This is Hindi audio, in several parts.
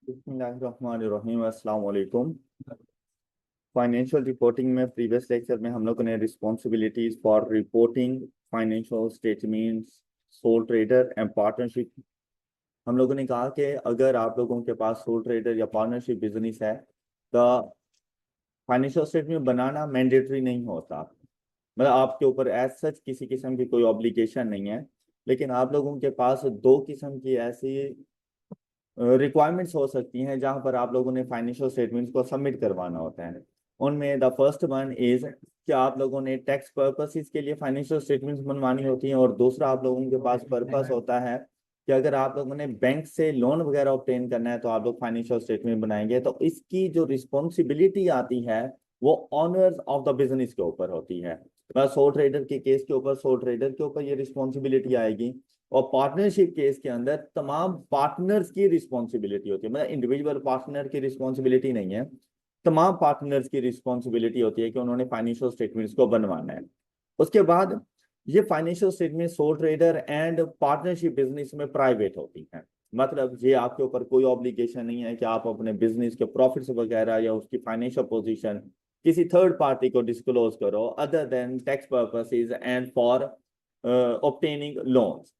बिस्मिल्लाहिर्रहमानिर्रहीम, अस्सलाम वालेकुम। फाइनेंशियल रिपोर्टिंग में प्रीवियस लेक्चर में हम लोगों ने responsibilities for reporting financial statements, soul trader and partnership. हम लोगों ने कहा कि अगर आप लोगों के पास सोल ट्रेडर या पार्टनरशिप बिजनेस है तो फाइनेंशियल स्टेटमेंट बनाना मैंडेटरी नहीं होता। मतलब आपके ऊपर एज सच किसी किस्म की कोई ऑब्लिगेशन नहीं है, लेकिन आप लोगों के पास दो किस्म की ऐसी रिक्वायरमेंट्स हो सकती हैं जहां पर आप लोगों ने फाइनेंशियल स्टेटमेंट्स को सबमिट करवाना होता है। उनमें द फर्स्ट वन इज कि आप लोगों ने टैक्स पर्पसेस के लिए फाइनेंशियल स्टेटमेंट्स बनवानी होती हैं, और दूसरा आप लोगों के पास पर्पस होता है कि अगर आप लोगों ने बैंक से लोन वगैरह ऑब्टेन करना है तो आप लोग फाइनेंशियल स्टेटमेंट बनाएंगे। तो इसकी जो रिस्पॉन्सिबिलिटी आती है वो ऑनर्स ऑफ द बिजनेस के ऊपर होती है। सोल ट्रेडर के केस के ऊपर सोल ट्रेडर के ऊपर ये रिस्पॉन्सिबिलिटी आएगी, और पार्टनरशिप केस के अंदर तमाम पार्टनर्स की रिस्पॉन्सिबिलिटी होती है। मतलब इंडिविजुअल पार्टनर की रिस्पॉन्सिबिलिटी नहीं है, तमाम पार्टनर्स की रिस्पॉन्सिबिलिटी होती है कि उन्होंने फाइनेंशियल स्टेटमेंट्स को बनवाना है। उसके बाद ये financial statement soul trader and partnership business में प्राइवेट होती हैं। मतलब ये आपके ऊपर कोई ऑब्लिगेशन नहीं है कि आप अपने बिजनेस के प्रॉफिट्स वगैरह या उसकी फाइनेंशियल पोजीशन किसी थर्ड पार्टी को डिस्क्लोज करो other than tax purposes and for obtaining loans.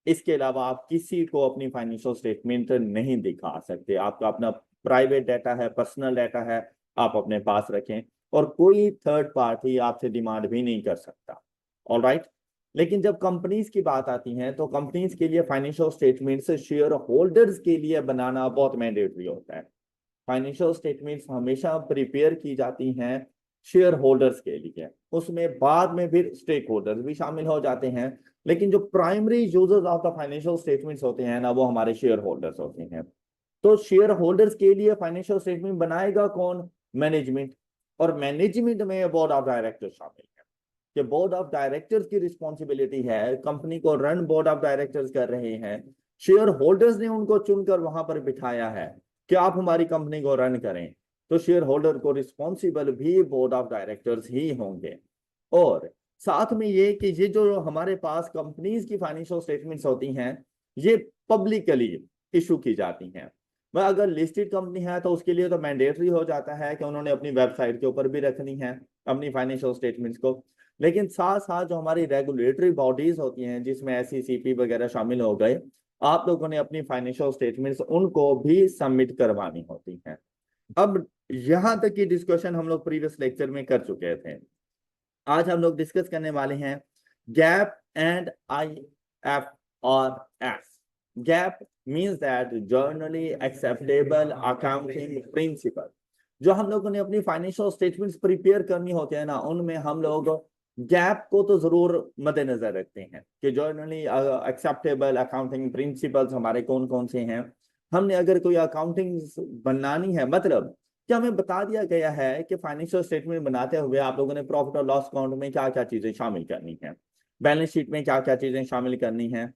इसके अलावा आप किसी को अपनी फाइनेंशियल स्टेटमेंट नहीं दिखा सकते। आपका अपना प्राइवेट डाटा है, पर्सनल डाटा है, आप अपने पास रखें, और कोई थर्ड पार्टी आपसे डिमांड भी नहीं कर सकता। ऑलराइट। लेकिन जब कंपनीज की बात आती है तो कंपनीज के लिए फाइनेंशियल स्टेटमेंट्स शेयर होल्डर्स के लिए बनाना बहुत मैंडेटरी होता है। फाइनेंशियल स्टेटमेंट्स हमेशा प्रिपेयर की जाती हैं शेयर होल्डर्स के लिए, उसमें बाद में फिर स्टेक होल्डर्स भी शामिल हो जाते हैं, लेकिन जो primary users of the financial statements होते हैं ना, वो हमारे शेयर होल्डर्स होते हैं। तो शेयर होल्डर्स के लिए फाइनेंशियल स्टेटमेंट बनाएगा कौन? मैनेजमेंट। और मैनेजमेंट में बोर्ड ऑफ डायरेक्टर्स शामिल है, कि बोर्ड ऑफ डायरेक्टर्स की रिस्पॉन्सिबिलिटी है, कंपनी को रन बोर्ड ऑफ डायरेक्टर्स कर रहे हैं, शेयर होल्डर्स ने उनको चुनकर वहां पर बिठाया है कि आप हमारी कंपनी को रन करें, तो शेयर होल्डर को रिस्पॉन्सिबल भी बोर्ड ऑफ डायरेक्टर्स ही होंगे। और साथ में ये कि ये जो हमारे पास कंपनीज की फाइनेंशियल स्टेटमेंट्स होती हैं ये पब्लिकली इशू की जाती हैं। वह अगर लिस्टेड कंपनी है तो उसके लिए तो मैंडेटरी हो जाता है कि उन्होंने अपनी वेबसाइट के ऊपर भी रखनी है अपनी फाइनेंशियल स्टेटमेंट्स को। लेकिन साथ साथ जो हमारी रेगुलेटरी बॉडीज होती हैं जिसमें SECP वगैरह शामिल हो गए, आप लोगों ने अपनी फाइनेंशियल स्टेटमेंट्स उनको भी सबमिट करवानी होती हैं। अब यहां तक की डिस्कशन हम लोग प्रीवियस लेक्चर में कर चुके थे। आज हम लोग डिस्कस करने वाले हैं gap and IFRS। Gap means that generally acceptable accounting principle. जो हम लोगों ने अपनी फाइनेंशियल स्टेटमेंट्स प्रिपेयर करनी होते हैं ना, उनमें हम लोग गैप को तो जरूर मद्देनजर रखते हैं कि जर्नली एक्सेप्टेबल अकाउंटिंग प्रिंसिपल्स हमारे कौन कौन से हैं। हमने अगर कोई अकाउंटिंग बनानी है, मतलब क्या हमें बता दिया गया है कि फाइनेंशियल स्टेटमेंट बनाते हुए आप लोगों ने प्रॉफिट और लॉस अकाउंट में क्या क्या चीजें शामिल करनी है, बैलेंस शीट में क्या क्या चीजें शामिल करनी है,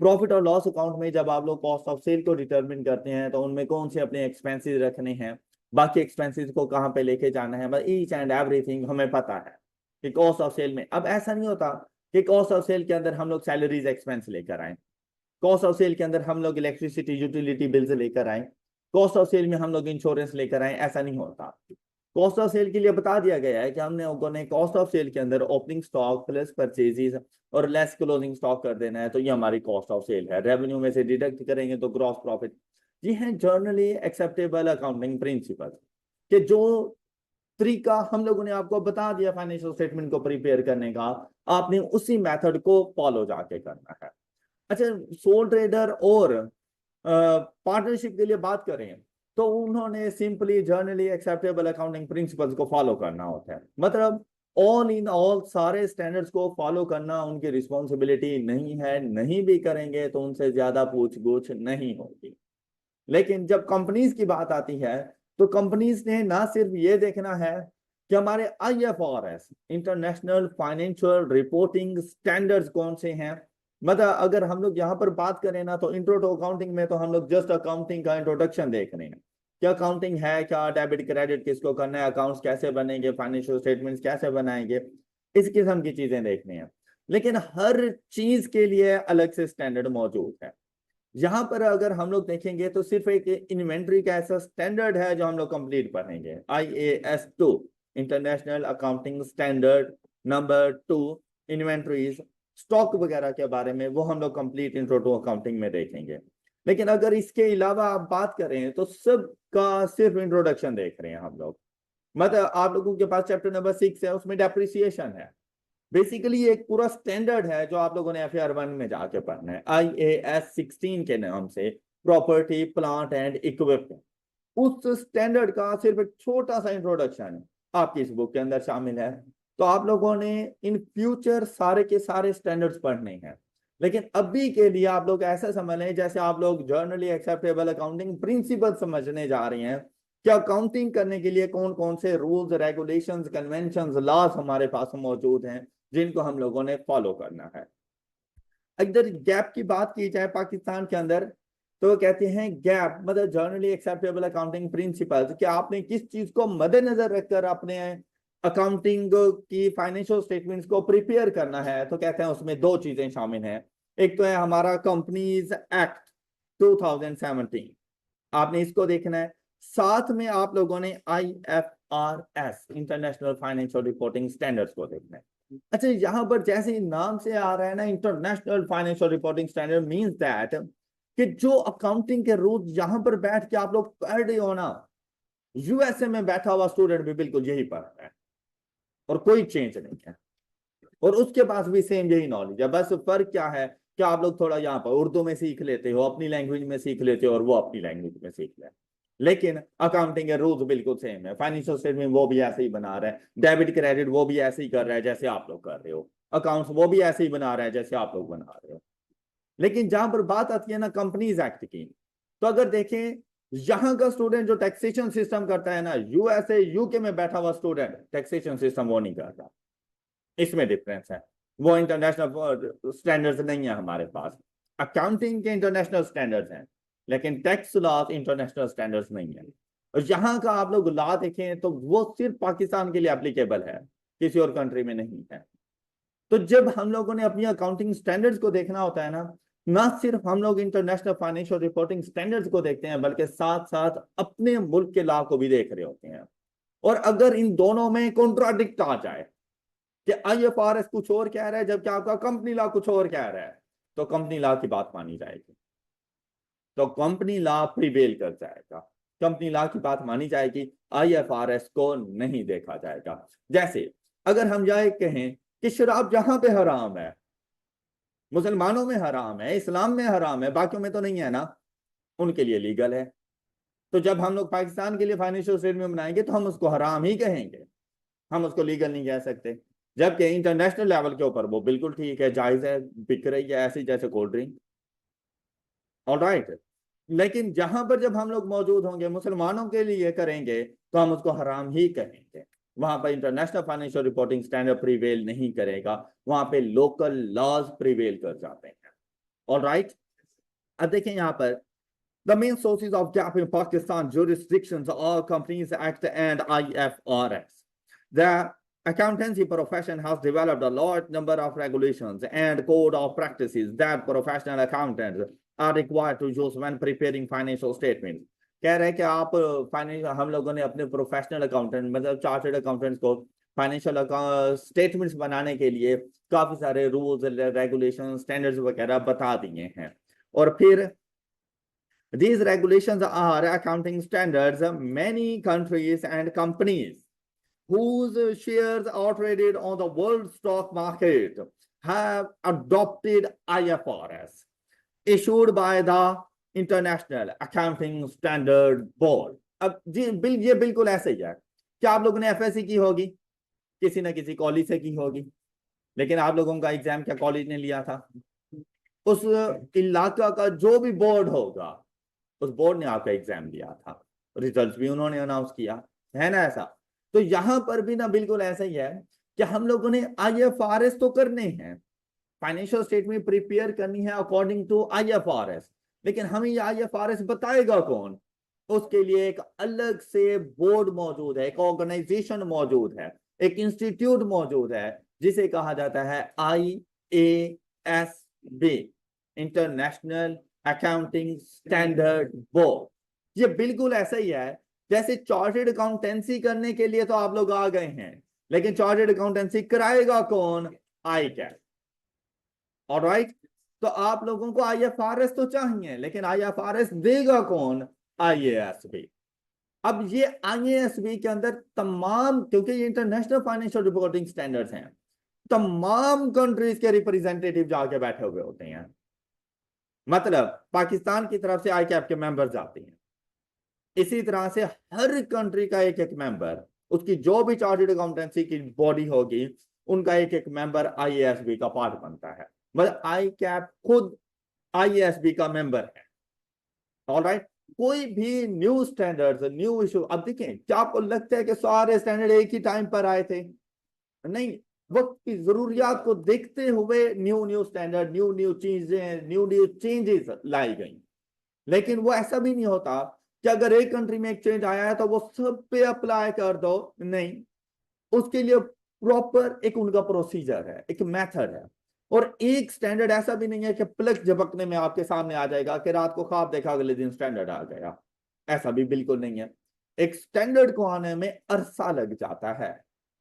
प्रॉफिट और लॉस अकाउंट में जब आप लोग कॉस्ट ऑफ सेल को डिटरमिन करते हैं तो उनमें कौन से अपने एक्सपेंसेस रखने हैं, बाकी एक्सपेंसेस को कहाँ पे लेके जाना है, बस ईच एंड एवरीथिंग हमें पता है कि कॉस्ट ऑफ सेल में। अब ऐसा नहीं होता कि कॉस्ट ऑफ सेल के अंदर हम लोग सैलरीज एक्सपेंस लेकर आए, कॉस्ट ऑफ सेल के अंदर हम लोग इलेक्ट्रिसिटी यूटिलिटी बिल्स लेकर आए, कॉस्ट ऑफ सेल में हम लोग इंश्योरेंस लेकर आए, ऐसा नहीं होता। कॉस्ट ऑफ सेल के लिए बता दिया गया है कि हमने लोगों ने कॉस्ट ऑफ सेल के अंदर ओपनिंग स्टॉक प्लस परचेजेस और लेस क्लोजिंग स्टॉक कर देना है, तो ये हमारी कॉस्ट ऑफ सेल है। रेवेन्यू में से डिडक्ट करेंगे तो ग्रॉस प्रॉफिट। ये है जर्नली एक्सेप्टेबल अकाउंटिंग प्रिंसिपल, कि जो तरीका हम लोगों ने आपको बता दिया फाइनेंशियल स्टेटमेंट को प्रिपेयर करने का, आपने उसी मेथड को फॉलो जाके करना है। अच्छा, सोल ट्रेडर और पार्टनरशिप के लिए बात करें तो उन्होंने simply generally acceptable accounting principles को फॉलो करना होता है। मतलब ऑल इन ऑल सारे स्टैंडर्ड्स को फॉलो करना उनकी रिस्पॉन्सिबिलिटी नहीं है, नहीं भी करेंगे तो उनसे ज्यादा पूछ गूछ नहीं होगी। लेकिन जब कंपनीज की बात आती है तो कंपनीज ने ना सिर्फ ये देखना है कि हमारे IFRS international financial reporting standards कौन से हैं। मतलब अगर हम लोग यहाँ पर बात करें ना तो इंट्रो टू अकाउंटिंग में तो हम लोग जस्ट अकाउंटिंग का इंट्रोडक्शन देख रहे हैं, क्या अकाउंटिंग है, क्या डेबिट क्रेडिट किसको करना है, अकाउंट्स कैसे बनेंगे, फाइनेंशियल स्टेटमेंट्स कैसे बनाएंगे, इस किस्म की चीजें देखनी है। लेकिन हर चीज के लिए अलग से स्टैंडर्ड मौजूद है। यहाँ पर अगर हम लोग देखेंगे तो सिर्फ एक इन्वेंट्री का ऐसा स्टैंडर्ड है जो हम लोग कंप्लीट पढ़ेंगे, IAS 2 international accounting standard number 2, inventories stock वगैरह के बारे में वो हम लोग कंप्लीट इंट्रो टू अकाउंटिंग में देखेंगे। लेकिन अगर इसके अलावा आप बात करें तो सबका सिर्फ इंट्रोडक्शन देख रहे हैं हम लोग। मतलब आप लोगों के पास चैप्टर नंबर 6 है, उसमें डेप्रिसिएशन है। बेसिकली एक पूरा स्टैंडर्ड है जो आप लोगों ने FR1 में जाके पढ़ना है, IAS 16 के नाम से, प्रॉपर्टी प्लांट एंड इक्विपमेंट। उस स्टैंडर्ड का सिर्फ एक छोटा सा इंट्रोडक्शन आपकी इस बुक के अंदर शामिल है। तो आप लोगों ने इन फ्यूचर सारे के सारे स्टैंडर्ड्स पढ़ने हैं। लेकिन अभी के लिए आप लोग ऐसा समझ लें जैसे आप लोग जर्नली एक्सेप्टेबल अकाउंटिंग प्रिंसिपल समझने जा रहे हैं कि अकाउंटिंग करने के लिए कौन कौन से रूल्स रेगुलेशंस कन्वेंशंस लॉज हमारे पास मौजूद हैं जिनको हम लोगों ने फॉलो करना है। अगर गैप की बात की जाए पाकिस्तान के अंदर तो कहते हैं गैप मतलब जर्नली एक्सेप्टेबल अकाउंटिंग प्रिंसिपल्स, कि आपने किस चीज को मद्देनजर रखकर अपने अकाउंटिंग की फाइनेंशियल स्टेटमेंट्स को प्रिपेयर करना है। तो कहते हैं उसमें दो चीजें शामिल हैं। एक तो है हमारा कंपनीज एक्ट 2017, आपने इसको देखना है। साथ में आप लोगों ने IFRS international financial reporting standards को देखना है। अच्छा, यहाँ पर जैसे नाम से आ रहा है ना, international financial reporting standard means that कि जो अकाउंटिंग के रूल्स यहाँ पर बैठ के आप लोग पढ़ रहे हो ना, USA में बैठा हुआ स्टूडेंट भी बिल्कुल यही पढ़ रहा है और कोई चेंज नहीं है, और उसके पास भी सेम यही नॉलेज है। बस फर्क क्या है कि आप लोग थोड़ा यहाँ पर उर्दू में सीख लेते हो, अपनी लैंग्वेज में सीख लेते हो, और वो अपनी लैंग्वेज में सीख ले। लेकिन अकाउंटिंग के रूल्स बिल्कुल सेम है। फाइनेंशियल स्टेटमेंट वो भी ऐसे ही बना रहा है, डेबिट क्रेडिट वो भी ऐसे ही कर रहा है जैसे आप लोग कर रहे हो, अकाउंट्स वो भी ऐसे ही बना रहा है जैसे आप लोग बना रहे हो। लेकिन जहां पर बात आती है ना कंपनीज एक्ट की, तो अगर देखें यहां का स्टूडेंट जो टैक्सेशन सिस्टम करता है ना, USA UK में बैठा हुआ स्टूडेंट टैक्सेशन सिस्टम वो नहीं करता। इसमें डिफरेंस है। वो इंटरनेशनल स्टैंडर्ड्स नहीं है हमारे पास। अकाउंटिंग के इंटरनेशनल स्टैंडर्ड्स हैं लेकिन टैक्स लॉ इंटरनेशनल स्टैंडर्ड्स नहीं है। और यहाँ का आप लोग लॉ देखें तो वो सिर्फ पाकिस्तान के लिए एप्लीकेबल है, किसी और कंट्री में नहीं है। तो जब हम लोगों ने अपनी अकाउंटिंग स्टैंडर्ड्स को देखना होता है ना सिर्फ हम लोग इंटरनेशनल फाइनेंशियल रिपोर्टिंग स्टैंडर्ड्स को देखते हैं बल्कि साथ साथ अपने मुल्क के लॉ को भी देख रहे होते हैं। और अगर इन दोनों में कॉन्ट्राडिक्ट आ जाए कि IFRS कुछ और कह रहा है जबकि आपका कंपनी लॉ कुछ और कह रहा है, तो कंपनी लॉ की बात मानी जाएगी, तो कंपनी लॉ प्रिवेल कर जाएगा, कंपनी लॉ की बात मानी जाएगी, IFRS को नहीं देखा जाएगा। जैसे अगर हम यह कहें कि शराब जहां पे हराम है, मुसलमानों में हराम है, इस्लाम में हराम है, बाकियों में तो नहीं है ना, उनके लिए लीगल है। तो जब हम लोग पाकिस्तान के लिए फाइनेंशियल स्टेटमेंट बनाएंगे तो हम उसको हराम ही कहेंगे, हम उसको लीगल नहीं कह सकते। जबकि इंटरनेशनल लेवल के ऊपर वो बिल्कुल ठीक है, जायज है, बिक रही है ऐसी जैसे कोल्ड ड्रिंक। ऑलराइट, लेकिन जहां पर जब हम लोग मौजूद होंगे मुसलमानों के लिए करेंगे तो हम उसको हराम ही कहेंगे। वहां पर international financial reporting standard prevail नहीं करेगा, वहां पे लोकल लॉज प्रिवेल कर जाते हैं। ऑलराइट, अब देखें यहाँ पर the main sources of gap in Pakistan jurisdictions are Companies Act and IFRS. The accountancy profession has developed a large number of regulations and code of practices that professional accountants are required to use when preparing financial statements. कह रहे हैं कि आप हम लोगों ने अपने प्रोफेशनल अकाउंटेंट मतलब चार्टर्ड अकाउंटेंट्स को फाइनेंशियल स्टेटमेंट्स बनाने के लिए काफी सारे रूल्स रेगुलेशन स्टैंडर्ड्स वगैरह बता दिए हैं। और फिर these regulations are accounting standards. Many countries and companies whose shares are traded on the world stock market have adopted IFRS, issued by the International Accounting Standard Board. अब ये बिल्कुल ऐसे ही है। क्या आप लोगों ने FSC की होगी, किसी ना किसी कॉलेज से की होगी, लेकिन आप लोगों का एग्जाम क्या कॉलेज ने लिया था? उस इलाका का जो भी बोर्ड होगा उस बोर्ड ने आपका एग्जाम लिया था, रिजल्ट्स भी उन्होंने अनाउंस किया, है ना ऐसा। तो यहां पर भी ना बिल्कुल ऐसा ही है कि हम लोगों ने IFRS तो करने हैं, फाइनेंशियल स्टेटमेंट प्रिपेयर करनी है अकॉर्डिंग टू IFRS, लेकिन हमें ये IFRS बताएगा कौन? उसके लिए एक अलग से बोर्ड मौजूद है, एक ऑर्गेनाइजेशन मौजूद है, एक इंस्टीट्यूट मौजूद है जिसे कहा जाता है IASB, international accounting standard board. ये बिल्कुल ऐसा ही है जैसे चार्टर्ड अकाउंटेंसी करने के लिए तो आप लोग आ गए हैं, लेकिन चार्टर्ड अकाउंटेंसी कराएगा कौन? ICAP। ऑलराइट, तो आप लोगों को IFRS तो चाहिए, लेकिन IFRS देगा कौन? IASB। अब ये IASB के अंदर तमाम, क्योंकि ये इंटरनेशनल फाइनेंशियल रिपोर्टिंग स्टैंडर्ड्स हैं, तमाम कंट्रीज के रिप्रेजेंटेटिव जाके बैठे हुए होते हैं। मतलब पाकिस्तान की तरफ से ICAP के मेंबर जाते हैं, इसी तरह से हर कंट्री का एक एक मेंबर, उसकी जो भी चार्टर्ड अकाउंटेंसी की बॉडी होगी, उनका एक एक मेंबर IASB का पार्ट बनता है। मतलब ICAP खुद IASB का मेंबर है। ऑलराइट, कोई भी न्यू स्टैंडर्ड्स, न्यू इशू, अब देखें, क्या आपको लगता है कि सारे स्टैंडर्ड एक ही टाइम पर आए थे? नहीं, वक्त की जरूरियात को देखते हुए new new standard, new new चीजें, न्यू न्यू चेंजेस लाई गई। लेकिन वो ऐसा भी नहीं होता कि अगर एक कंट्री में एक चेंज आया है तो वो सब पे अप्लाई कर दो, नहीं, उसके लिए प्रॉपर एक उनका प्रोसीजर है, एक मेथड है। और एक स्टैंडर्ड ऐसा भी नहीं है कि पलक झपकने में आपके सामने आ जाएगा कि रात को ख्वाब देखा अगले दिन स्टैंडर्ड आ गया, ऐसा भी बिल्कुल नहीं है। एक स्टैंडर्ड को आने में अरसा लग जाता है।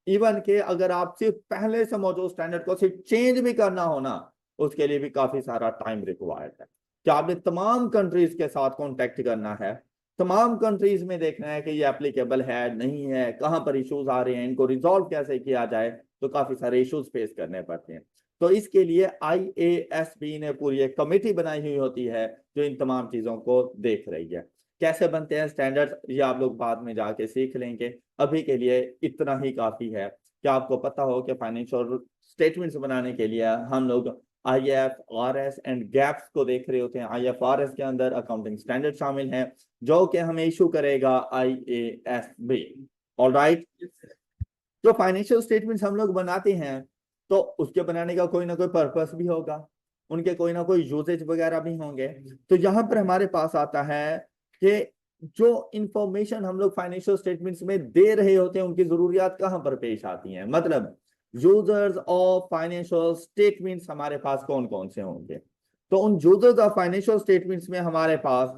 इवन के अगर आप सिर्फ पहले से मौजूद स्टैंडर्ड को सिर्फ चेंज भी करना हो ना, उसके लिए भी काफी सारा टाइम रिक्वायर्ड है कि आपने तमाम कंट्रीज के साथ कॉन्टेक्ट करना है, तमाम कंट्रीज में देखना है कि ये एप्लीकेबल है नहीं है, कहां पर इश्यूज आ रहे हैं, इनको रिजॉल्व कैसे किया जाए, तो काफी सारे इश्यूज फेस करने पड़ते हैं। तो इसके लिए IASB ने पूरी एक कमेटी बनाई हुई होती है जो इन तमाम चीजों को देख रही है। कैसे बनते हैं स्टैंडर्ड्स, ये आप लोग बाद में जाके सीख लेंगे। अभी के लिए इतना ही काफी है कि आपको पता हो कि फाइनेंशियल स्टेटमेंट्स बनाने के लिए हम लोग IFRS एंड गैप्स को देख रहे होते हैं। IFRS के अंदर अकाउंटिंग स्टैंडर्ड शामिल हैं जो कि हमें इशू करेगा IASB। ऑलराइट, जो फाइनेंशियल स्टेटमेंट्स हम लोग बनाते हैं तो उसके बनाने का कोई ना कोई पर्पस भी होगा, उनके कोई ना कोई यूजेज वगैरह भी होंगे। तो यहाँ पर हमारे पास आता है कि जो इंफॉर्मेशन हम लोग फाइनेंशियल स्टेटमेंट्स में दे रहे होते हैं उनकी जरूरियात कहाँ पर पेश आती हैं। मतलब यूजर्स ऑफ फाइनेंशियल स्टेटमेंट्स हमारे पास कौन कौन से होंगे? तो उन यूजर्स ऑफ फाइनेंशियल स्टेटमेंट्स में हमारे पास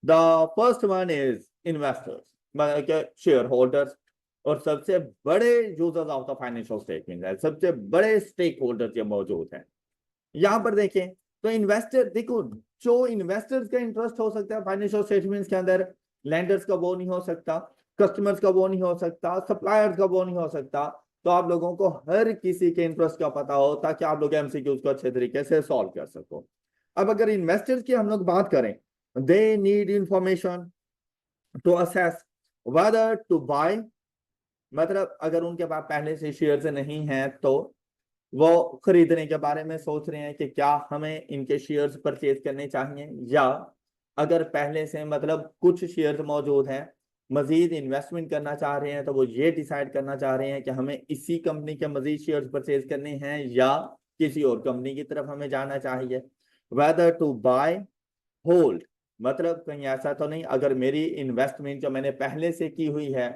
the first one is investors, मतलब कि शेयर होल्डर्स, और सबसे बड़े users of the financial statement है, सबसे बड़े स्टेक होल्डर्स ये मौजूद हैं। यहां पर देखें तो इन्वेस्टर, देखो जो इन्वेस्टर्स का इंटरेस्ट हो सकता है फाइनेंशियल स्टेटमेंट्स के अंदर, लैंडर्स का वो नहीं हो सकता, कस्टमर्स का वो नहीं हो सकता, सप्लायर्स का वो नहीं हो सकता। तो आप लोगों को हर किसी के इंटरेस्ट का पता हो ताकि आप लोग MCQs को अच्छे तरीके से सॉल्व कर सको। अब अगर इन्वेस्टर्स की हम लोग बात करें, they need information to assess whether to buy, मतलब अगर उनके पास पहले से शेयर नहीं है तो वो खरीदने के बारे में सोच रहे हैं कि क्या हमें इनके शेयर्स परचेज करने चाहिए, या अगर पहले से मतलब कुछ शेयर्स मौजूद हैं, मजीद इन्वेस्टमेंट करना चाह रहे हैं, तो वो ये डिसाइड करना चाह रहे हैं कि हमें इसी कंपनी के मजीद शेयर्स परचेज करने हैं या किसी और कंपनी की तरफ हमें जाना चाहिए। वेदर टू बाय होल्ड, मतलब कहीं ऐसा तो नहीं अगर मेरी इन्वेस्टमेंट जो मैंने पहले से की हुई है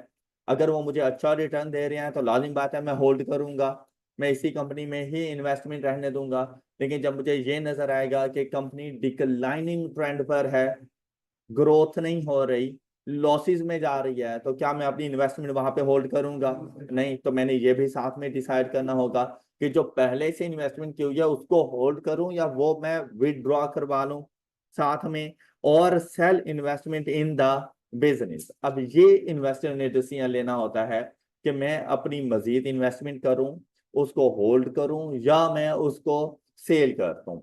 अगर वो मुझे अच्छा रिटर्न दे रहे हैं तो लाजिम बात है मैं होल्ड करूंगा, मैं इसी कंपनी में ही इन्वेस्टमेंट रहने दूंगा। लेकिन जब मुझे ये नजर आएगा कि कंपनी डिक्लाइनिंग ट्रेंड पर है, ग्रोथ नहीं हो रही, लॉसेस में जा रही है, तो क्या मैं अपनी इन्वेस्टमेंट वहां पे होल्ड करूंगा? नहीं, तो मैंने ये भी साथ में डिसाइड करना होगा कि जो पहले से इन्वेस्टमेंट की हुई है उसको होल्ड करूं या वो मैं विदड्रॉ करवा लूं साथ में, और sell investment in the business. अब ये इन्वेस्टर ने डिसीजन लेना होता है कि मैं अपनी मजीद इन्वेस्टमेंट करूं, उसको होल्ड करूं, या मैं उसको सेल कर दूं।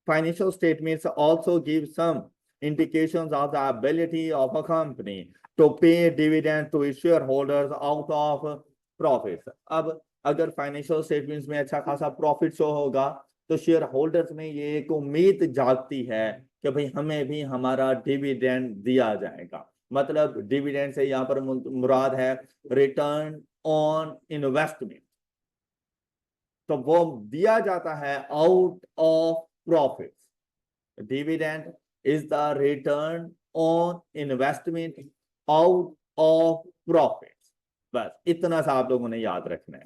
Financial statements also give some indications of the ability of a company to pay dividend to its shareholders out of profits। अब अगर फाइनेंशियल स्टेटमेंट्स में अच्छा खासा प्रॉफिट शो होगा तो शेयर होल्डर्स में ये एक उम्मीद जागती है कि भाई हमें भी हमारा डिविडेंड दिया जाएगा। मतलब डिविडेंड से यहाँ पर मुराद है रिटर्न ऑन इन्वेस्टमेंट, तो वो दिया जाता है out of profits। Dividend is the return on investment out of profits। बस इतना सा आप लोगों ने याद रखना है।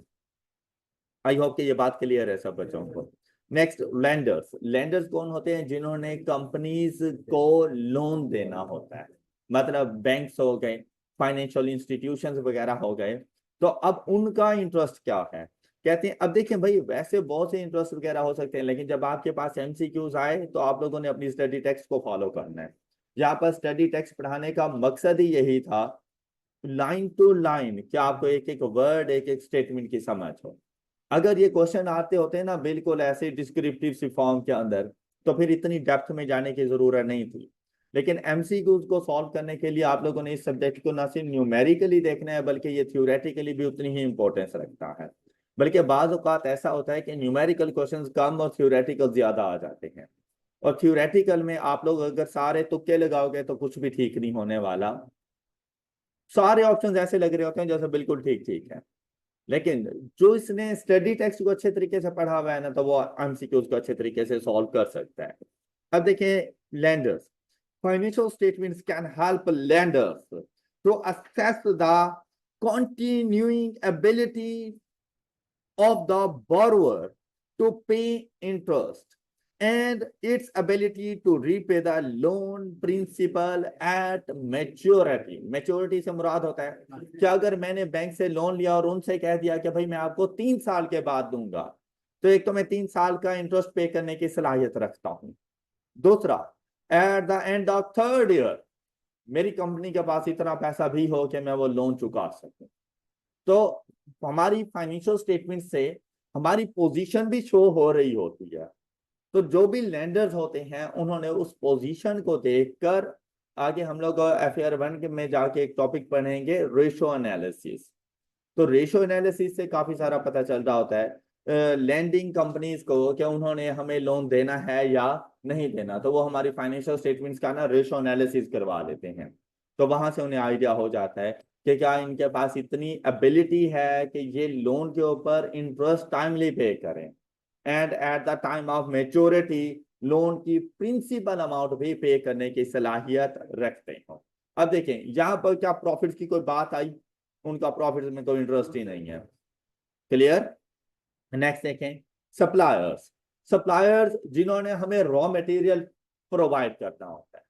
आई होप कि ये बात क्लियर है सब बच्चों को। नेक्स्ट लेंडर्स, लेंडर्स कौन होते हैं? जिन्होंने कंपनीज को लोन देना होता है, मतलब बैंक्स हो गए, फाइनेंशियल इंस्टीट्यूशंस वगैरह हो गए। तो अब उनका इंटरेस्ट क्या है? कहते हैं, अब देखिए भाई, वैसे बहुत से इंटरेस्ट वगैरह हो सकते हैं, लेकिन जब आपके पास एमसीक्यूज आए तो आप लोगों ने अपनी स्टडी टेक्स्ट को फॉलो करना है। यहाँ पर स्टडी टेक्स्ट पढ़ाने का मकसद ही यही था, लाइन टू लाइन, कि आपको एक एक वर्ड, एक एक स्टेटमेंट की समझ हो। अगर ये क्वेश्चन आते होते ना बिल्कुल ऐसे डिस्क्रिप्टिव सी फॉर्म के अंदर, तो फिर इतनी डेप्थ में जाने की जरूरत नहीं थी। लेकिन एमसीक्यूज को सॉल्व करने के लिए आप लोगों ने इस सब्जेक्ट को ना सिर्फ न्यूमेरिकली देखना है, बल्कि ये थ्योरेटिकली भी उतनी ही इंपॉर्टेंस रखता है। बल्कि बाज औकात ऐसा होता है कि न्यूमेरिकल क्वेश्चंस कम और थ्योरेटिकल ज्यादा आ जाते हैं। और थ्योरेटिकल में आप लोग अगर सारे तुक्के लगाओगे तो कुछ भी ठीक नहीं होने वाला। सारे ऑप्शन ऐसे लग रहे होते हैं जैसे बिल्कुल ठीक ठीक है, लेकिन जो इसने स्टडी टेक्स्ट को अच्छे तरीके से पढ़ा हुआ है ना, तो वो एमसीक्यूज को अच्छे तरीके से सॉल्व कर सकता है। अब देखिए, lenders, financial statements can help lenders to assess the continuing ability of the borrower to pay interest and its ability to repay the loan principal at maturity. Maturity से मुराद होता है कि अगर मैंने बैंक से लोन लिया और उनसे कह दिया कि भाई मैं आपको 3 साल के बाद दूंगा, तो एक तो मैं 3 साल का इंटरेस्ट पे करने की सलाहियत रखता हूं। दूसरा, at the end of 3rd year मेरी कंपनी के पास इतना पैसा भी हो कि मैं वो लोन चुका सकूं। तो हमारी फाइनेंशियल स्टेटमेंट से हमारी पोजीशन भी शो हो रही होती है। तो जो भी लेंडर्स होते हैं उन्होंने उस पोजीशन को देखकर, आगे हम लोग FR1 में जाके एक टॉपिक पढ़ेंगे, रेशो एनालिसिस। तो रेशो एनालिसिस से काफी सारा पता चल रहा होता है लैंडिंग कंपनीज को कि उन्होंने हमें लोन देना है या नहीं देना। तो वो हमारी फाइनेंशियल स्टेटमेंट्स का ना रेशो एनालिसिस करवा लेते हैं। तो वहां से उन्हें आइडिया हो जाता है कि क्या इनके पास इतनी एबिलिटी है कि ये लोन के ऊपर इंटरेस्ट टाइमली पे करें, and at the time of maturity loan की प्रिंसिपल अमाउंट भी पे करने की सलाहियत रखते हो। अब देखें, यहाँ पर क्या प्रॉफिट की कोई बात आई? उनका प्रॉफिट में कोई इंटरेस्ट ही नहीं है। क्लियर? नेक्स्ट देखें, सप्लायर्स। सप्लायर्स जिन्होंने हमें रॉ मटेरियल प्रोवाइड करना होता है,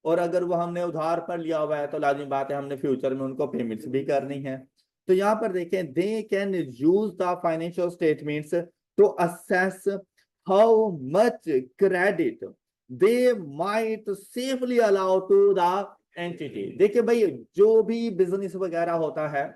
और अगर वो हमने उधार पर लिया हुआ है तो लाजमी बात है हमने फ्यूचर में उनको पेमेंट्स भी करनी है। तो यहाँ पर देखें, they can use the financial statements to assess how much credit they might safely allow to the entity. देखिए भाई, जो भी बिजनेस वगैरह होता है,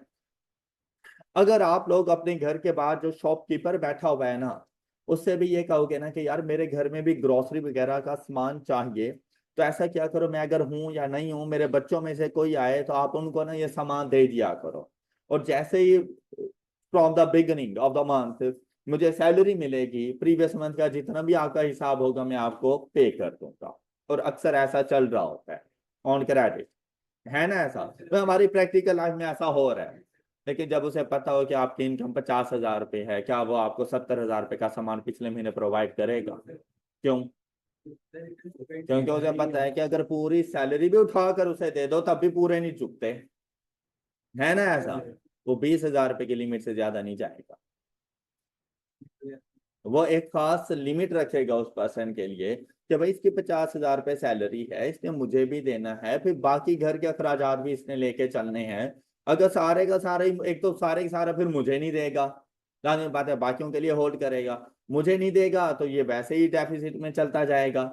अगर आप लोग अपने घर के बाहर जो शॉपकीपर बैठा हुआ है ना, उससे भी ये कहोगे ना कि यार मेरे घर में भी ग्रोसरी वगैरह का सामान चाहिए, तो ऐसा क्या करो, मैं अगर हूं या नहीं हूं, मेरे बच्चों में से कोई आए तो आप उनको ना ये सामान दे दिया करो, और जैसे ही from the beginning of the month मुझे सैलरी मिलेगी, प्रीवियस मंथ का जितना भी आपका हिसाब होगा मैं आपको पे कर दूंगा। और अक्सर ऐसा चल रहा होता है ऑन क्रेडिट, है ना? ऐसा तो हमारी प्रैक्टिकल लाइफ में ऐसा हो रहा है। लेकिन जब उसे पता हो कि आपकी इनकम 50,000 रुपये है, क्या वो आपको 70,000 रुपये का सामान पिछले महीने प्रोवाइड करेगा? क्यों? क्योंकि उसे पता है कि अगर पूरी सैलरी भी उठाकर उसे दे दो तब भी पूरे नहीं चुकते, है ना? ऐसा वो 20,000 रुपये की लिमिट से ज्यादा नहीं जाएगा। वो एक खास लिमिट रखेगा उस पर्सन के लिए कि भाई इसकी 50,000 रुपये सैलरी है, इसने मुझे भी देना है, फिर बाकी घर के अखराजात भी इसने लेके चलने हैं। अगर सारे का सारा एक तो सारे का सारा फिर मुझे नहीं देगा, लाने बात है, बाकियों के लिए होल्ड करेगा, मुझे नहीं देगा तो ये वैसे ही डेफिसिट में चलता जाएगा।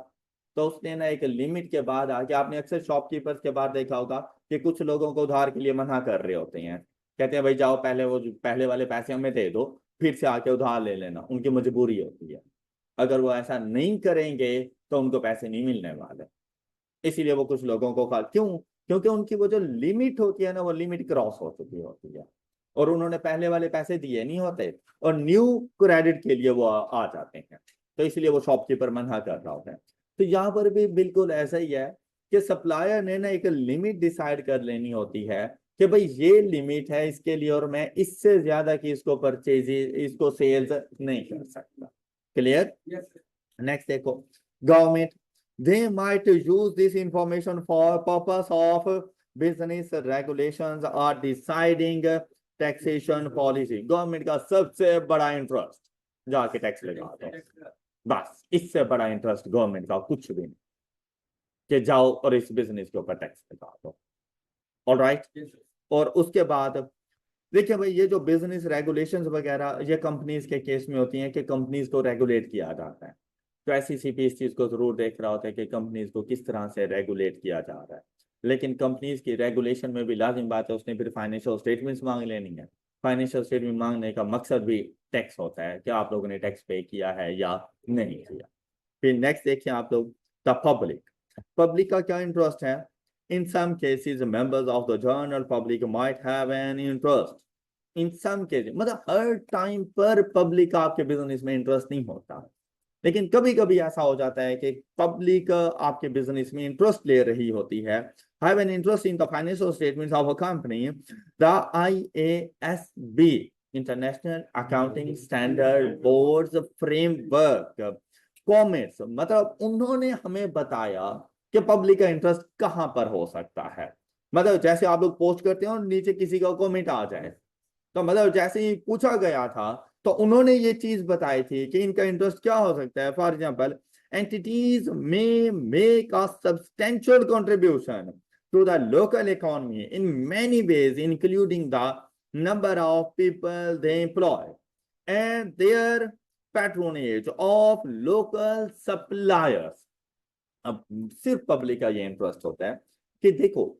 तो उसने ना एक लिमिट के बाद आके, आपने अक्सर शॉपकीपर्स के बाद देखा होगा कि कुछ लोगों को उधार के लिए मना कर रहे होते हैं, कहते हैं भाई जाओ पहले वो पहले वाले पैसे हमें दे दो, फिर से आके उधार ले लेना। उनकी मजबूरी होती है, अगर वो ऐसा नहीं करेंगे तो उनको पैसे नहीं मिलने वाले। इसीलिए वो कुछ लोगों को क्यों? क्योंकि उनकी वो जो लिमिट होती है ना, वो लिमिट क्रॉस हो चुकी होती है, और उन्होंने पहले वाले पैसे दिए नहीं होते, और न्यू क्रेडिट के लिए वो आ जाते हैं। तो इसलिए वो शॉपकीपर मना कर रहा होता है। तो यहाँ पर भी बिल्कुल ऐसा ही है कि सप्लायर ने ना एक लिमिट डिसाइड कर लेनी होती है कि भाई ये लिमिट है इसके लिए, और मैं इससे ज्यादा की इसको परचेज, इसको सेल्स नहीं कर सकता। क्लियर? नेक्स्ट देखो, government, they might use this information for purpose of business regulations or deciding taxation policy। Government का सबसे बड़ा इंटरेस्ट जाके टैक्स लगाता है, बस इससे बड़ा इंटरेस्ट गवर्नमेंट का कुछ भी नहीं कि जाओ और इस बिजनेस के ऊपर टैक्स लगा दो। ऑलराइट, और उसके बाद देखिए भाई, ये जो बिजनेस रेगुलेशंस वगैरह ये कंपनीज के केस में होती हैं कि कंपनीज को रेगुलेट किया जाता है, तो एसईसीपी इस चीज को जरूर देख रहा होता है कि कंपनीज को किस तरह से रेगुलेट किया जा रहा है। लेकिन कंपनीज की रेगुलेशन में भी लाजिम बात है उसने फिर फाइनेंशियल स्टेटमेंट्स मांग लेनी है। फाइनेंशियल स्टेटमेंट मांगने का मकसद भी टैक्स होता है कि आप लोगों ने टैक्स पे किया है या नहीं किया। फिर नेक्स्ट देखिए आप लोग, द पब्लिक। पब्लिक का क्या इंटरेस्ट है? In some cases, members of the general public might have an interest. In some cases, मतलब हर टाइम पर पब्लिक का आपके बिजनेस में इंटरेस्ट नहीं होता, लेकिन कभी कभी ऐसा हो जाता है कि पब्लिक आपके बिजनेस में इंटरेस्ट ले रही होती है। Have an interest in the financial statements of a company. The IASB, International Accounting Standard Board's framework, comments, मतलब उन्होंने हमें बताया कि पब्लिक का इंटरेस्ट कहां पर हो सकता है। मतलब जैसे आप लोग पोस्ट करते हो और नीचे किसी का कमेंट आ जाए, तो मतलब जैसे ही पूछा गया था तो उन्होंने ये चीज बताई थी कि इनका इंटरेस्ट क्या हो सकता है। फॉर एग्जाम्पल, एंटिटीज में make a substantial contribution to the local economy in many ways including the number of people they employ and their patronage of local suppliers. अब सिर्फ पब्लिक का ये इंटरेस्ट होता है कि देखो,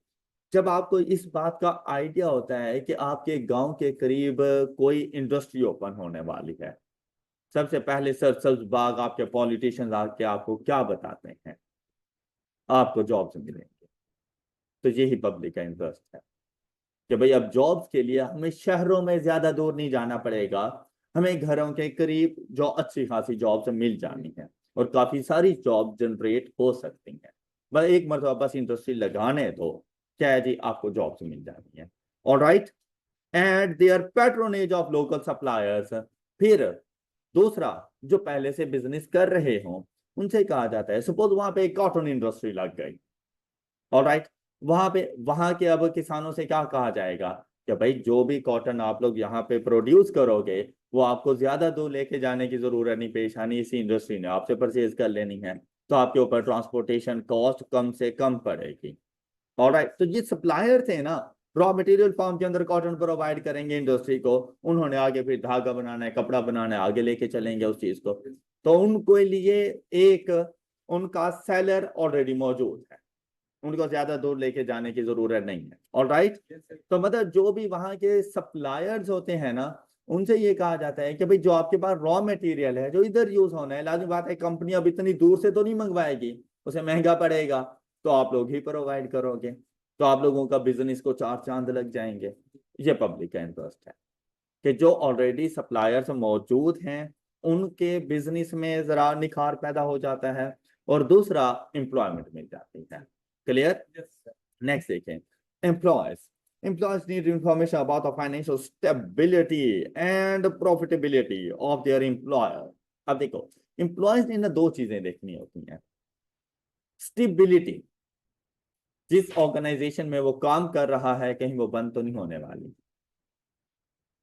जब आपको इस बात का आइडिया होता है कि आपके गांव के करीब कोई इंडस्ट्री ओपन होने वाली है, सबसे पहले सर सब्ज बाग आपके पॉलिटिशियंस आके आपको क्या बताते हैं? आपको जॉब्स मिलेंगे। तो यही पब्लिक का इंटरेस्ट है कि भाई अब जॉब्स के लिए हमें शहरों में ज्यादा दूर नहीं जाना पड़ेगा, हमें घरों के करीब जो अच्छी खासी जॉब्स मिल जानी है और काफी सारी जॉब जनरेट हो सकती हैं। बस एक मरतबा बस इंडस्ट्री लगाने दो, क्या है जी, आपको जॉब्स मिल जानी है। Alright, and their patronage of local suppliers. फिर दूसरा, जो पहले से बिजनेस कर रहे हों उनसे कहा जाता है, सपोज वहां पे एक कॉटन इंडस्ट्री लग गई, ऑलराइट, वहां के अब किसानों से क्या कहा जाएगा कि भाई जो भी कॉटन आप लोग यहाँ पे प्रोड्यूस करोगे वो आपको ज्यादा दूर लेके जाने की जरूरत नहीं पेश आनी, इसी इंडस्ट्री ने आपसे परचेज कर लेनी है, तो आपके ऊपर ट्रांसपोर्टेशन कॉस्ट कम से कम पड़ेगी। ऑलराइट, तो ये सप्लायर थे ना, रॉ मटेरियल फॉर्म के अंदर कॉटन प्रोवाइड करेंगे इंडस्ट्री को, उन्होंने आगे फिर धागा बनाना है, कपड़ा बनाना है, आगे लेके चलेंगे उस चीज को, तो उनको लिए एक उनका सेलर ऑलरेडी मौजूद है, उनको ज्यादा दूर लेके जाने की जरूरत नहीं है। ऑलराइट, तो मतलब जो भी वहां के सप्लायर्स होते हैं ना, उनसे ये कहा जाता है कि भाई जो आपके पास रॉ मटेरियल है जो इधर यूज होना है, लाजिम बात है कंपनी अब इतनी दूर से तो नहीं मंगवाएगी, उसे महंगा पड़ेगा, तो आप लोग ही प्रोवाइड करोगे, तो आप लोगों का बिजनेस को चार चांद लग जाएंगे। ये पब्लिक का इंटरेस्ट है कि जो ऑलरेडी सप्लायर्स मौजूद हैं उनके बिजनेस में जरा निखार पैदा हो जाता है, और दूसरा एम्प्लॉयमेंट मिल जाती है। क्लियर? नेक्स्ट देखें, employees. Employees need information about the financial stability and profitability of their employer. अब देखो, एम्प्लॉयज ने ना दो चीजें देखनी होती हैं। स्टेबिलिटी, जिस ऑर्गेनाइजेशन में वो काम कर रहा है कहीं वो बंद तो नहीं होने वाली।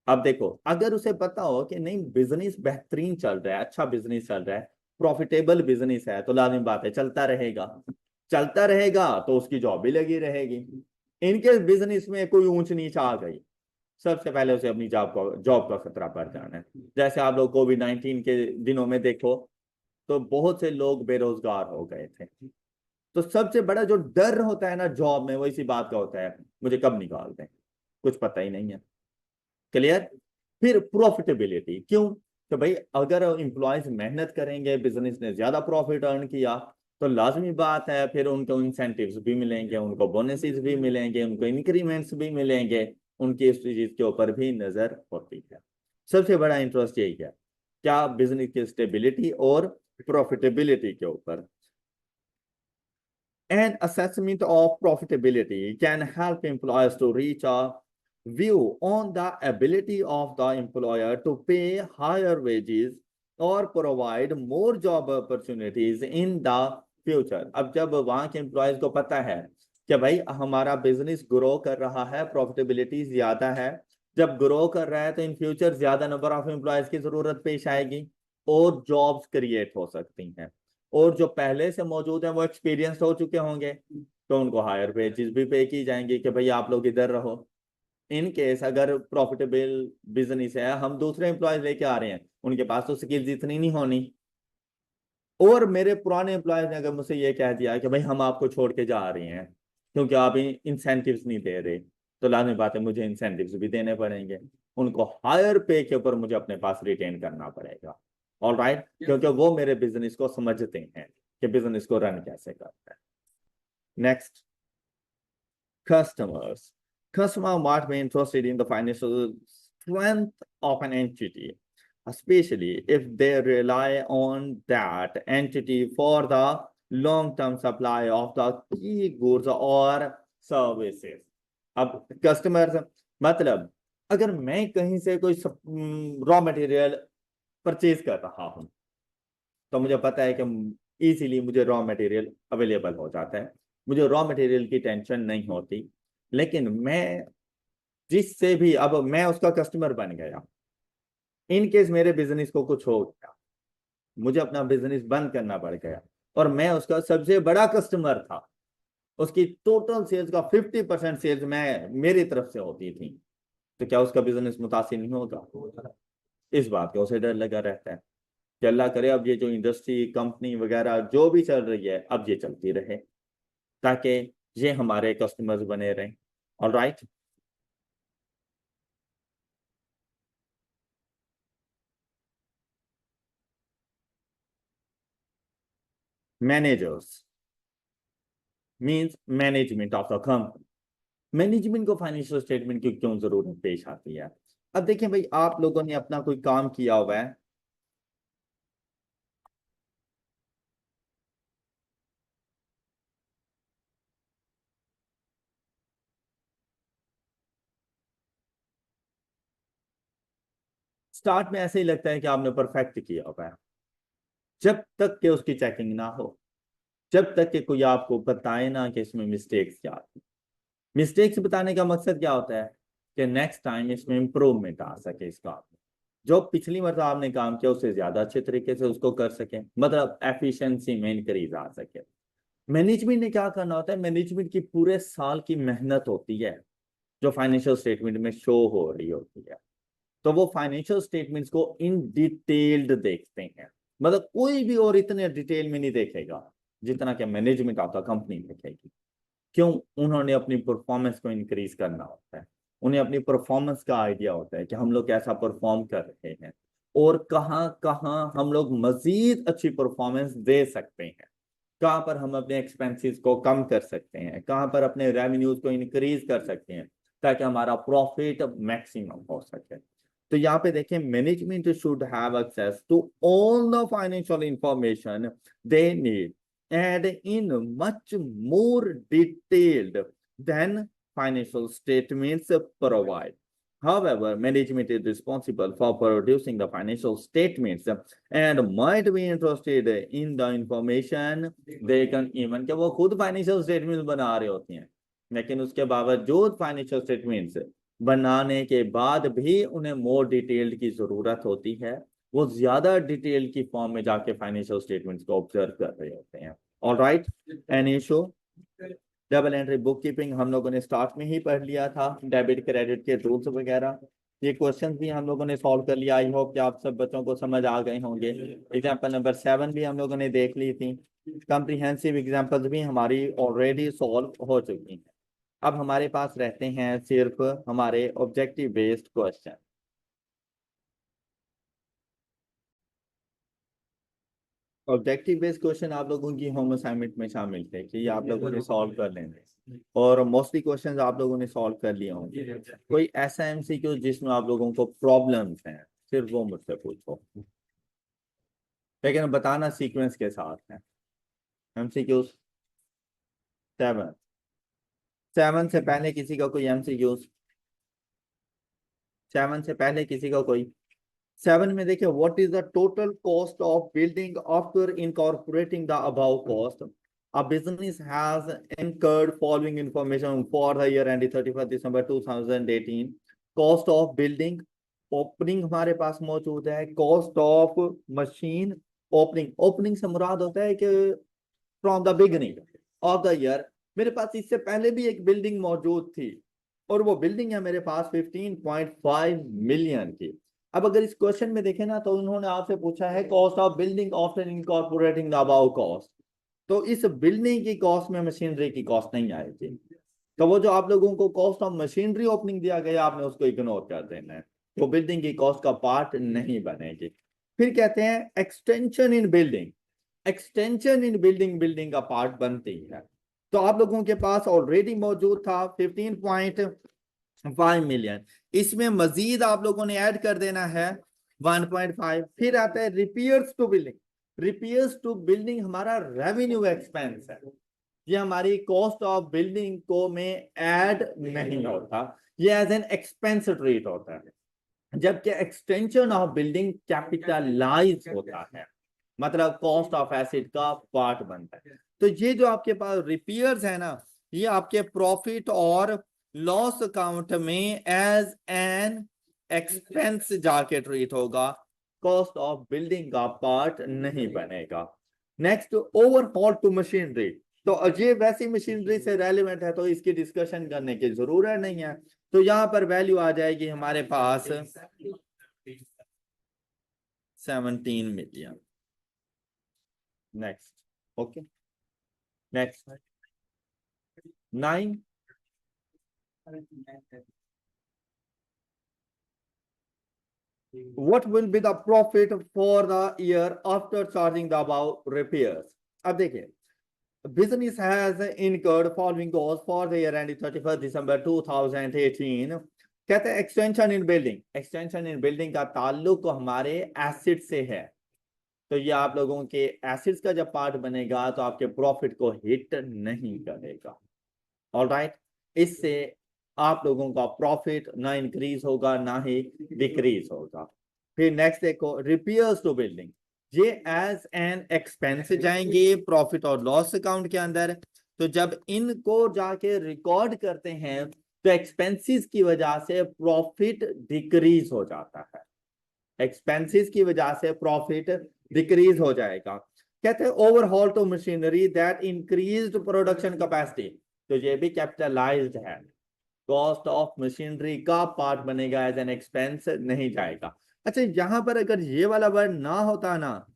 अब देखो, अगर उसे पता हो कि नहीं बिजनेस बेहतरीन चल रहा है, अच्छा बिजनेस चल रहा है, प्रॉफिटेबल बिजनेस है, तो लाजिम बात है चलता रहेगा, चलता रहेगा तो उसकी जॉब भी लगी रहेगी। इनके बिजनेस में कोई ऊंच नीच आ गई, सबसे पहले उसे अपनी जॉब का खतरा पड़ जाना है। जैसे आप लोग कोविड-19 के दिनों में देखो तो बहुत से लोग बेरोजगार हो गए थे, तो सबसे बड़ा जो डर होता है ना जॉब में वो इसी बात का होता है, मुझे कब निकाल दें, कुछ पता ही नहीं है। क्लियर? फिर प्रॉफिटेबिलिटी, क्यों? तो भाई अगर एम्प्लॉयज मेहनत करेंगे, बिजनेस ने ज्यादा प्रॉफिट अर्न किया, तो लाजमी बात है फिर उनको इंसेंटिव्स भी मिलेंगे, उनको बोनसेस भी मिलेंगे, उनको इंक्रीमेंट्स भी मिलेंगे, उनकी इस चीज के ऊपर भी नजर होती है। सबसे बड़ा इंटरेस्ट यही है, क्या बिजनेस की स्टेबिलिटी और प्रॉफिटेबिलिटी के ऊपर। An assessment of profitability can help employers to reach a view on the ability of the employer to pay higher wages or provide more job opportunities in the future. अब जब वहां के एम्प्लॉयज को पता है कि भाई हमारा बिजनेस ग्रो कर रहा है, प्रॉफिटेबिलिटी ज्यादा है, जब ग्रो कर रहा है तो इन फ्यूचर ज्यादा नंबर ऑफ एम्प्लॉयज की जरूरत पेश आएगी, और जॉब्स क्रिएट हो सकती हैं, और जो पहले से मौजूद हैं वो एक्सपीरियंस हो चुके होंगे, तो उनको हायर वेजेस भी पे की जाएंगी कि भाई आप लोग इधर रहो। इन केस अगर प्रॉफिटेबल बिजनेस है, हम दूसरे एम्प्लॉयज लेके आ रहे हैं, उनके पास तो स्किल्स इतनी नहीं होनी, और मेरे पुराने एम्प्लॉयज ने अगर मुझसे ये कह दिया कि भाई हम आपको छोड़ के जा रहे हैं क्योंकि आप इंसेंटिव्स नहीं दे रहे, तो लाजमी बात है मुझे इंसेंटिव्स भी देने पड़ेंगे, उनको हायर पे के ऊपर मुझे अपने पास रिटेन करना पड़ेगा। ऑल राइट, क्योंकि वो मेरे बिजनेस को समझते हैं कि बिजनेस को रन कैसे करता है। Next, customers. Customer might be interested in the financial strength of an entity, especially if they rely on that entity for the long-term supply of the key goods or services. अब customers मतलब अगर मैं कहीं से कोई रॉ मटेरियल परचेज कर रहा हूं, तो मुझे पता है कि इजीली मुझे रॉ मटेरियल अवेलेबल हो जाता है, मुझे रॉ मटेरियल की टेंशन नहीं होती। लेकिन मैं जिससे भी, अब मैं उसका कस्टमर बन गया, इन केस मेरे बिजनेस को कुछ हो गया, मुझे अपना बिजनेस बंद करना पड़ गया, और मैं उसका सबसे बड़ा कस्टमर था, उसकी टोटल सेल्स का 50% सेल्स मैं मेरी तरफ से होती थी, तो क्या उसका बिजनेस मुतासिर नहीं होगा? इस बात का उसे डर लगा रहता है कि अल्लाह करे अब ये जो इंडस्ट्री कंपनी वगैरह जो भी चल रही है अब ये चलती रहे, ताकि ये हमारे कस्टमर्स बने रहें। All right, managers means management of the company. Management को फाइनेंशियल स्टेटमेंट की क्यों जरूरत पेश आती है? अब देखें भाई, आप लोगों ने अपना कोई काम किया हुआ है, स्टार्ट में ऐसे ही लगता है कि आपने परफेक्ट किया हुआ है, जब तक कि उसकी चेकिंग ना हो, जब तक कि कोई आपको बताए ना कि इसमें मिस्टेक्स क्या आती। मिस्टेक्स बताने का मकसद क्या होता है कि नेक्स्ट टाइम इसमें इंप्रूवमेंट आ सके, इसका जो पिछली मरतबा आपने काम किया उससे ज्यादा अच्छे तरीके से उसको कर सके, मतलब एफिशिएंसी में इंक्रीज आ सके। मैनेजमेंट ने क्या करना होता है, मैनेजमेंट की पूरे साल की मेहनत होती है जो फाइनेंशियल स्टेटमेंट में शो हो रही होती है, तो वो फाइनेंशियल स्टेटमेंट्स को इन डिटेल्ड देखते हैं, मतलब कोई भी और इतने डिटेल में नहीं देखेगा जितना कि मैनेजमेंट ऑफ द कंपनी देखेगी। क्यों? उन्होंने अपनी परफॉर्मेंस को इंक्रीज करना होता है, उन्हें अपनी परफॉर्मेंस का आइडिया होता है कि हम लोग कैसा परफॉर्म कर रहे हैं और कहाँ कहाँ हम लोग मजीद अच्छी परफॉर्मेंस दे सकते हैं, कहाँ पर हम अपने एक्सपेंसेस को कम कर सकते हैं, कहाँ पर अपने रेवेन्यूज को इंक्रीज कर सकते हैं ताकि हमारा प्रॉफिट मैक्सिमम हो सके। तो यहाँ पे देखें, management should have access to all the financial information they need and in much more detailed than financial statements provide. However, management is responsible for producing the financial statements and might be interested in the information they can even, कि वो खुद फाइनेंशियल स्टेटमेंट्स बना रहे होते हैं, लेकिन उसके बावजूद फाइनेंशियल स्टेटमेंट्स बनाने के बाद भी उन्हें मोर डिटेल्ड की जरूरत होती है, वो ज्यादा डिटेल की फॉर्म में जाके फाइनेंशियल स्टेटमेंट्स को ऑब्जर्व कर रहे होते हैं। All right, any issue? Double entry book keeping हम लोगों ने स्टार्ट में ही पढ़ लिया था, डेबिट क्रेडिट के रूल्स वगैरह, ये क्वेश्चंस भी हम लोगों ने सॉल्व कर लिया। आई होप कि आप सब बच्चों को समझ आ गए होंगे। एग्जाम्पल नंबर 7 भी हम लोगों ने देख ली थी, कॉम्प्रिहेंसिव एग्जाम्पल्स भी हमारी ऑलरेडी सॉल्व हो चुकी हैं। अब हमारे पास रहते हैं सिर्फ हमारे objective based question. Objective based question आप लोगों की होम असाइनमेंट में शामिल थे कि ये आप लोगों ने सॉल्व कर लेने, और मोस्टली क्वेश्चंस आप लोगों ने सॉल्व कर लिए होंगे। कोई ऐसा एमसीक्यू जिसमें आप लोगों को प्रॉब्लम्स हैं, सिर्फ वो मुझसे पूछो, लेकिन बताना सीक्वेंस के साथ है। एमसीक्यू 7, 7 से पहले किसी का कोई एमसीक्यू? 7 से पहले किसी का कोई? 7 में देखिए, what is the total cost of building after incorporating the above cost a business has incurred following information for the year ending 31st December 2018. Cost of building, opening हमारे पास मौजूद है, cost of machine opening. Opening से मुराद होता है कि from the beginning of the year, मेरे पास इससे पहले भी एक बिल्डिंग मौजूद थी और वो बिल्डिंग है मेरे पास 15.5 मिलियन की। अब अगर इस क्वेश्चन में देखें ना, तो उन्होंने आपसे पूछा है cost of building after incorporating the above cost. तो इस बिल्डिंग की कॉस्ट में मशीनरी की कॉस्ट नहीं आएगी, तो वो जो आप लोगों को कॉस्ट ऑफ मशीनरी ओपनिंग दिया गया आपने उसको इग्नोर कर देना है, वो बिल्डिंग की कॉस्ट का पार्ट नहीं बनेगी। फिर कहते हैं extension in building. Extension in building building का पार्ट बनती है। तो आप लोगों के पास ऑलरेडी मौजूद था 15.5 मिलियन, इसमें मजीद आप लोगों ने ऐड कर देना है 1.5। फिर आता है repairs to building. Repairs to building हमारा रेवेन्यू एक्सपेंस है, ये हमारी कॉस्ट ऑफ बिल्डिंग को में ऐड नहीं होता, ये एज एन एक्सपेंस ट्रीट होता है। जबकि एक्सटेंशन ऑफ बिल्डिंग कैपिटलाइज होता है, मतलब कॉस्ट ऑफ एसेट का पार्ट बनता है। तो ये जो आपके पास रिपेयर्स है ना, ये आपके प्रॉफिट और लॉस अकाउंट में एज एन एक्सपेंस जाके ट्रीट होगा, कॉस्ट ऑफ बिल्डिंग का पार्ट नहीं बनेगा। नेक्स्ट ओवरहॉल टू मशीनरी, तो ये वैसी मशीनरी से रेलिवेंट है तो इसकी डिस्कशन करने की जरूरत नहीं है। तो यहां पर वैल्यू आ जाएगी हमारे पास 17 million. Next, okay, next 9। What will be the profit for the year after charging the above repairs? अब देखिए, business has incurred following costs for the year ending 31st December 2018। कहते हैं extension in building. Extension in building का ताल्लुक हमारे एसिड से है, तो ये आप लोगों के एसिड्स का जब पार्ट बनेगा तो आपके प्रॉफिट को हिट नहीं करेगा। ऑलराइट, इससे आप लोगों का प्रॉफिट ना इंक्रीज होगा ना ही डिक्रीज होगा। फिर नेक्स्ट देखो, रिपेयर्स टू बिल्डिंग, ये एज एन एक्सपेंस जाएंगे प्रॉफिट और लॉस अकाउंट के अंदर। तो जब इनको जाके रिकॉर्ड करते हैं तो एक्सपेंसेस की वजह से प्रॉफिट डिक्रीज हो जाता है, एक्सपेंसेस की वजह से प्रॉफिट डिक्रीज हो जाएगा। कहते हैं overhaul to machinery that increased production capacity, तो ये भी कैपिटलाइज्ड है, कॉस्ट ऑफ मशीनरी का पार्ट बनेगा, एज एन एक्सपेंस नहीं जाएगा। अच्छा, यहां पर अगर ये वाला वर्ड ना होता ना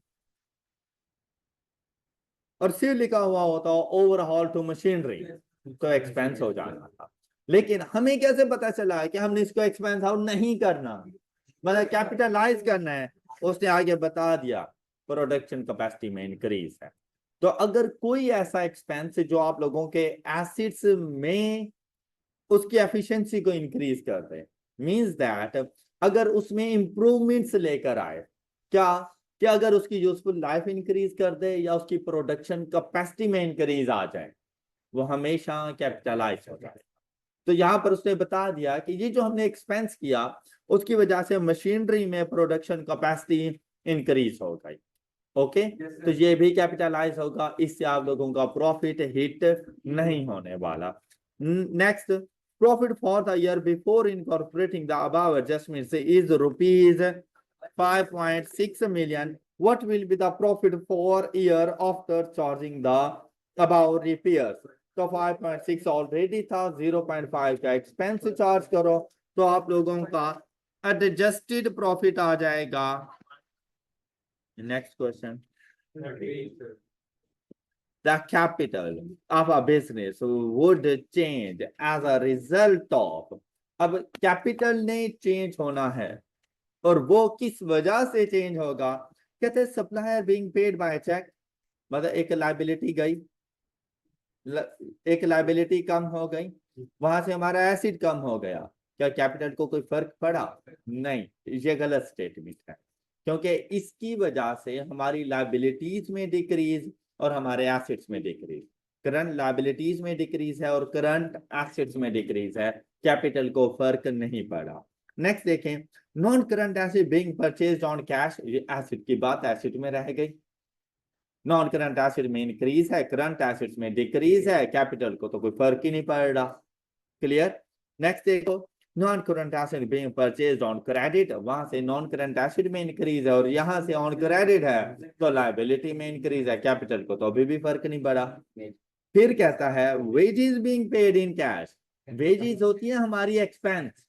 और सिर्फ लिखा हुआ होता ओवरहॉल टू मशीनरी, तो एक्सपेंस हो जाना था। लेकिन हमें कैसे पता चला कि हमने इसको एक्सपेंस आउट नहीं करना, मतलब कैपिटलाइज करना है? उसने आगे बता दिया प्रोडक्शन कैपेसिटी में इंक्रीज है। तो अगर कोई ऐसा एक्सपेंस जो आप लोगों के एसिड्स में उसकी एफिशिएंसी को इंक्रीज कर दे, मींस दैट अगर उसमें इंप्रूवमेंट्स लेकर आए, क्या अगर उसकी यूजफुल लाइफ इंक्रीज कर दे या उसकी प्रोडक्शन कैपेसिटी में इंक्रीज आ जाए, वो हमेशा कैपिटलाइज हो जाए। तो यहां पर उसने बता दिया कि ये जो हमने एक्सपेंस किया उसकी वजह से मशीनरी में प्रोडक्शन कैपेसिटी इंक्रीज हो गई। ओके, तो ये भी कैपिटलाइज होगा, इससे आप लोगों का प्रॉफिट हिट नहीं होने वाला। Next, profit for the year before incorporating the above adjustments is rupees 5.6 million. What will be the profit for year after charging the above repairs? तो 5.6 ऑलरेडी था, 0.5 का एक्सपेंस चार्ज करो तो आप लोगों का एडजस्टेड प्रॉफिट आ जाएगा। Next question, the capital of a business would change as a result of। अब कैपिटल ने चेंज होना है और वो किस वजह से चेंज होगा? कहते हैं supplier being paid by cheque, मतलब एक लायबिलिटी गई, एक लायबिलिटी कम हो गई, वहां से हमारा एसिड कम हो गया, क्या कैपिटल को कोई फर्क पड़ा? नहीं, ये गलत स्टेटमेंट है, क्योंकि इसकी वजह से हमारी लायबिलिटीज में डिक्रीज और हमारे एसेट्स में डिक्रीज, करंट लायबिलिटीज में डिक्रीज है और करंट एसेट्स में डिक्रीज है, कैपिटल को फर्क नहीं पड़ा। नेक्स्ट देखें, non current asset being purchased on cash, ये एसेट की बात एसेट में रह गई, नॉन करंट एसेट में इंक्रीज है, करंट एसेट्स में डिक्रीज है, कैपिटल को तो कोई फर्क ही नहीं पड़ रहा। क्लियर? नेक्स्ट देखो, non current asset being purchased on credit, वहां से नॉन करंट एसेट में इंक्रीज है और यहाँ से ऑन क्रेडिट है तो लायबिलिटी में इंक्रीज है, कैपिटल को तो अभी भी फर्क नहीं पड़ा। फिर कहता है wages being paid in cash, wages होती है हमारी एक्सपेंस,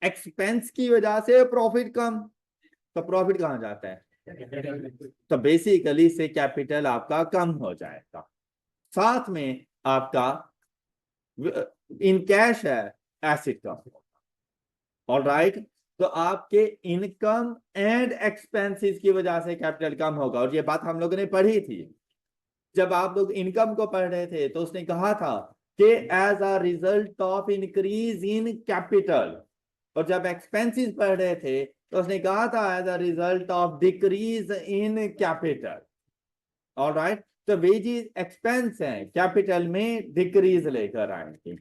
एक्सपेंस की वजह से प्रॉफिट कम, तो प्रॉफिट कहाँ जाता है, तो बेसिकली से कैपिटल आपका कम हो जाएगा। साथ में आपका इन कैश है एसेट का, ऑलराइट, तो आपके इनकम एंड एक्सपेंसेस की वजह से कैपिटल कम होगा। और ये बात हम लोगों ने पढ़ी थी जब आप लोग इनकम को पढ़ रहे थे, तो उसने कहा था कि as a result of increase in capital, और जब एक्सपेंसेस पढ़ रहे थे तो उसने कहा था as a result of decrease in capital, alright. तो वेजेस एक्सपेंस है, कैपिटल में डिक्रीज लेकर आएंगे।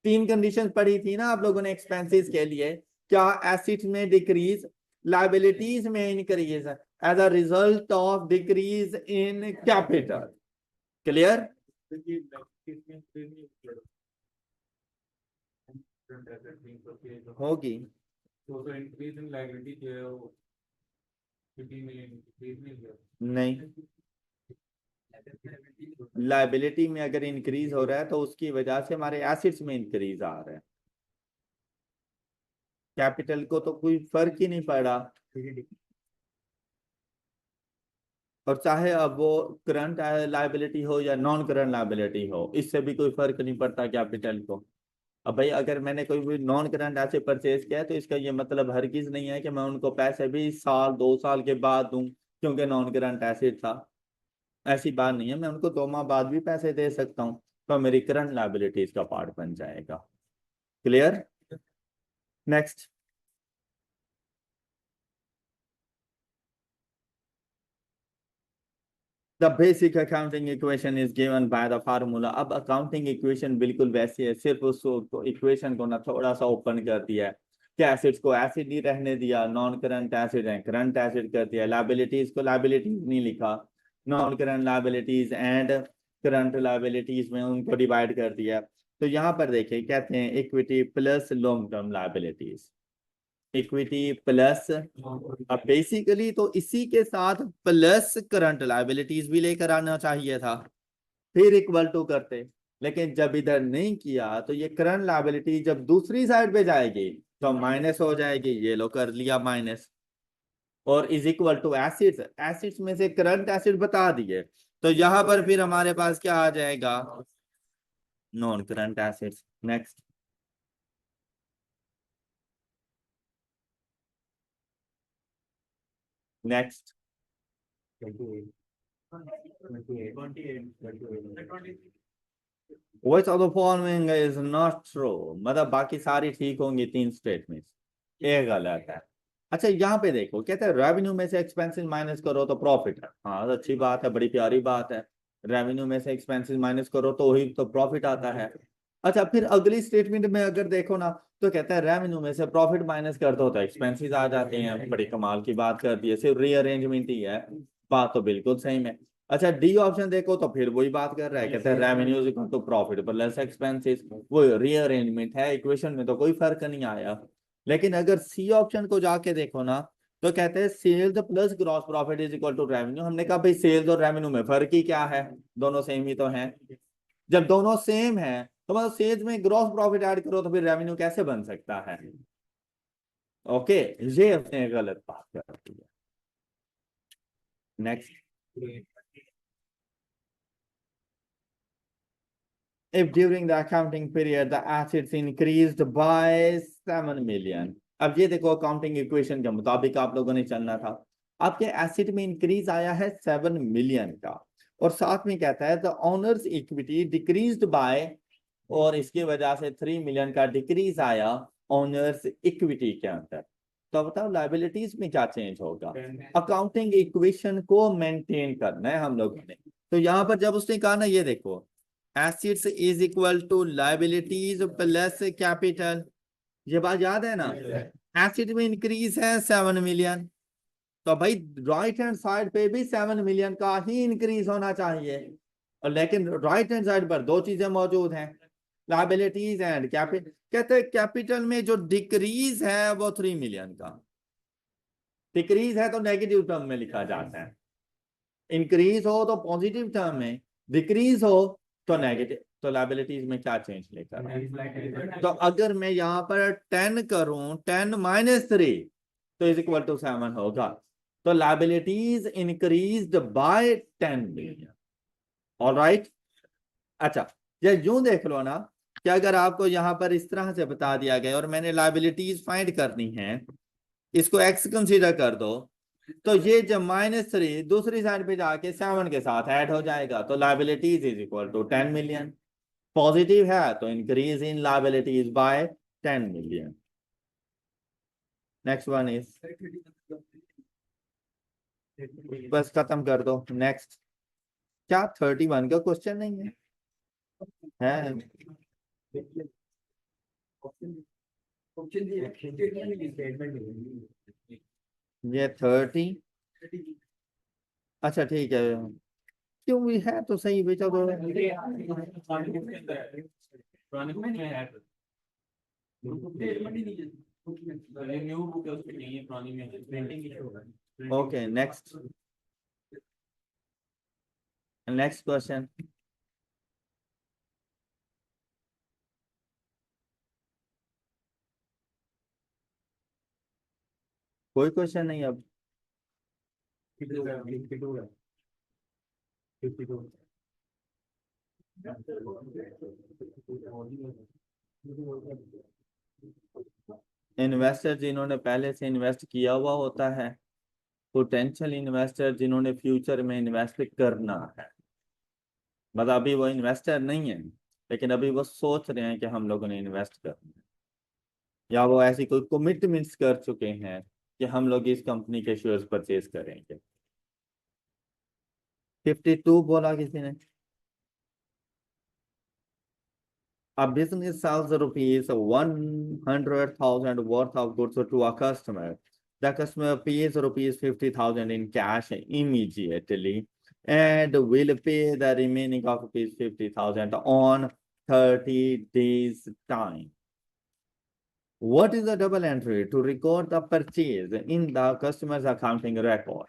तीन कंडीशन पढ़ी थी ना आप लोगों ने एक्सपेंसेस के लिए, क्या एसेट्स में डिक्रीज, लायबिलिटीज में increase as a result of decrease in capital, clear. होगी नहीं, लायबिलिटी में अगर इंक्रीज हो रहा है तो उसकी वजह से हमारे एसेट्स में इंक्रीज आ रहा है, कैपिटल को तो कोई फर्क ही नहीं पड़ा। और चाहे अब वो करंट लायबिलिटी हो या नॉन करंट लायबिलिटी हो, इससे भी कोई फर्क नहीं पड़ता कैपिटल को। अब भाई अगर मैंने कोई भी नॉन करंट एसेट परचेज किया है तो इसका ये मतलब हरगिज नहीं है कि मैं उनको पैसे भी साल 2 साल के बाद दूं क्योंकि नॉन करंट एसेट था, ऐसी बात नहीं है, मैं उनको 2 माह बाद भी पैसे दे सकता हूँ, तो मेरी करंट लायबिलिटीज का पार्ट बन जाएगा, clear. Next, the basic accounting equation is given by the formula. अब अकाउंटिंग इक्वेशन बिल्कुल वैसी है, सिर्फ उस इक्वेशन को ना थोड़ा सा ओपन कर दिया है कि एसेट्स को एसिड नहीं रहने दिया, नॉन करंट एसिड है करंट एसिड कर दिया, लायबिलिटीज को लायबिलिटीज नहीं लिखा, non current liabilities and current liabilities में उनको डिवाइड कर दिया। तो यहाँ पर देखिए कहते हैं equity plus long term liabilities, equity plus, अब बेसिकली तो इसी के साथ प्लस करंट लायबिलिटीज भी लेकर आना चाहिए था, फिर इक्वल टू करते, लेकिन जब इधर नहीं किया तो ये करंट लायबिलिटी जब दूसरी साइड पे जाएगी तो माइनस हो जाएगी, ये लो कर लिया माइनस, और is equal to assets, assets में से करंट एसिड बता दिए, तो यहां पर फिर हमारे पास क्या आ जाएगा, non current assets. Next, next, which of the following is not true, मतलब बाकी सारी ठीक होंगी तीन स्टेटमेंट, ये गलत है। अच्छा यहाँ पे देखो कहते हैं रेवेन्यू में से एक्सपेंसेस माइनस करो तो प्रॉफिट है, हाँ तो अच्छी बात है, बड़ी प्यारी बात है, रेवेन्यू में से एक्सपेंसेस माइनस करो तो वही तो प्रॉफिट आता है। अच्छा फिर अगली स्टेटमेंट में अगर देखो ना तो कहता है रेवेन्यू में से प्रॉफिट माइनस कर दो तो एक्सपेंसेस आ जाते हैं, बड़ी कमाल की बात कर दी है, सिर्फ रीअरेंजमेंट ही है, बात तो बिल्कुल सही है। अच्छा डी ऑप्शन देखो तो फिर वही बात कर रहा है, कहते हैं revenue is equal to profit plus expenses, वो रीअरेंजमेंट है, इक्वेशन में तो कोई फर्क नहीं आया। लेकिन अगर सी ऑप्शन को जाके देखो ना तो कहते हैं sales plus gross profit is equal to revenue, हमने कहा भाई सेल्स और रेवेन्यू में फर्क ही क्या है, दोनों सेम ही तो हैं। जब दोनों सेम है तो मतलब सेल्स में ग्रॉस प्रॉफिट ऐड करो तो फिर रेवेन्यू कैसे बन सकता है, ओके, ये उसने गलत बात कर दी है। Next, if during the accounting period the assets increased by 7 million, अब ये देखो अकाउंटिंग इक्वेशन के मुताबिक आप लोगों ने चलना था, आपके एसेट में इंक्रीज आया है 7 मिलियन का, और साथ में कहता है the owners equity decreased bye, और इसकी वजह से 3 मिलियन का डिक्रीज आया ओनर्स इक्विटी के अंदर, तो बताओ लायबिलिटीज में क्या चेंज होगा, अकाउंटिंग इक्वेशन को मेंटेन करना है हम लोगों ने। तो यहाँ पर जब उसने कहा ना ये देखो assets is equal to liabilities plus capital, ये बात याद है ना, एसेट में इंक्रीज है 7 मिलियन, तो भाई राइट हैंड साइड पे भी 7 मिलियन का ही इंक्रीज होना चाहिए, और लेकिन राइट हैंड साइड पर दो चीजें मौजूद हैं, लायबिलिटीज एंड कहते हैं कैपिटल में जो डिक्रीज है वो 3 मिलियन का। डिक्रीज है तो नेगेटिव टर्म में लिखा जाता है, इंक्रीज हो तो पॉजिटिव टर्म में, डिक्रीज हो तो नेगेटिव। तो लाइबिलिटीज में क्या चेंज लेकर, तो अगर मैं यहाँ पर 10 करूं, 10 - 3 तो इज इक्वल टू 7 होगा। तो liabilities increased by 10 million. Alright. अच्छा, ये यूं देख लो ना कि अगर आपको यहाँ पर इस तरह से बता दिया गया और मैंने लाइबिलिटीज फाइंड करनी है, इसको एक्स कंसीडर कर दो, तो ये जब -3 दूसरी साइड पे जाके 7 के साथ ऐड हो जाएगा, तो liabilities is equal to 10 million. Positive है तो increase in liabilities by 10 million. Next one is, बस खत्म कर दो। नेक्स्ट, क्या 31 का क्वेश्चन नहीं है? ये 30। अच्छा ठीक है, क्यों भी है तो सही बेचा दो। Okay, next. Next question. कोई क्वेश्चन नहीं अब? इन्वेस्टर जिन्होंने पहले से इन्वेस्ट किया हुआ होता है, पोटेंशियल इन्वेस्टर जिन्होंने फ्यूचर में इन्वेस्ट करना है, मतलब अभी वो इन्वेस्टर नहीं है लेकिन अभी वो सोच रहे हैं कि हम लोगों ने इन्वेस्ट करना है, या वो ऐसी कोई कमिटमेंट्स कर चुके हैं कि हम लोग इस कंपनी के शेयर्स परचेज करेंगे। 52 बोला किसी ने। A business sells rupees 100,000 worth of goods to a customer. The customer pays rupees 50,000 in cash immediately and will pay the remaining of rupees 50,000 on 30 days time. What is the double entry to record the purchase in the customer's accounting record?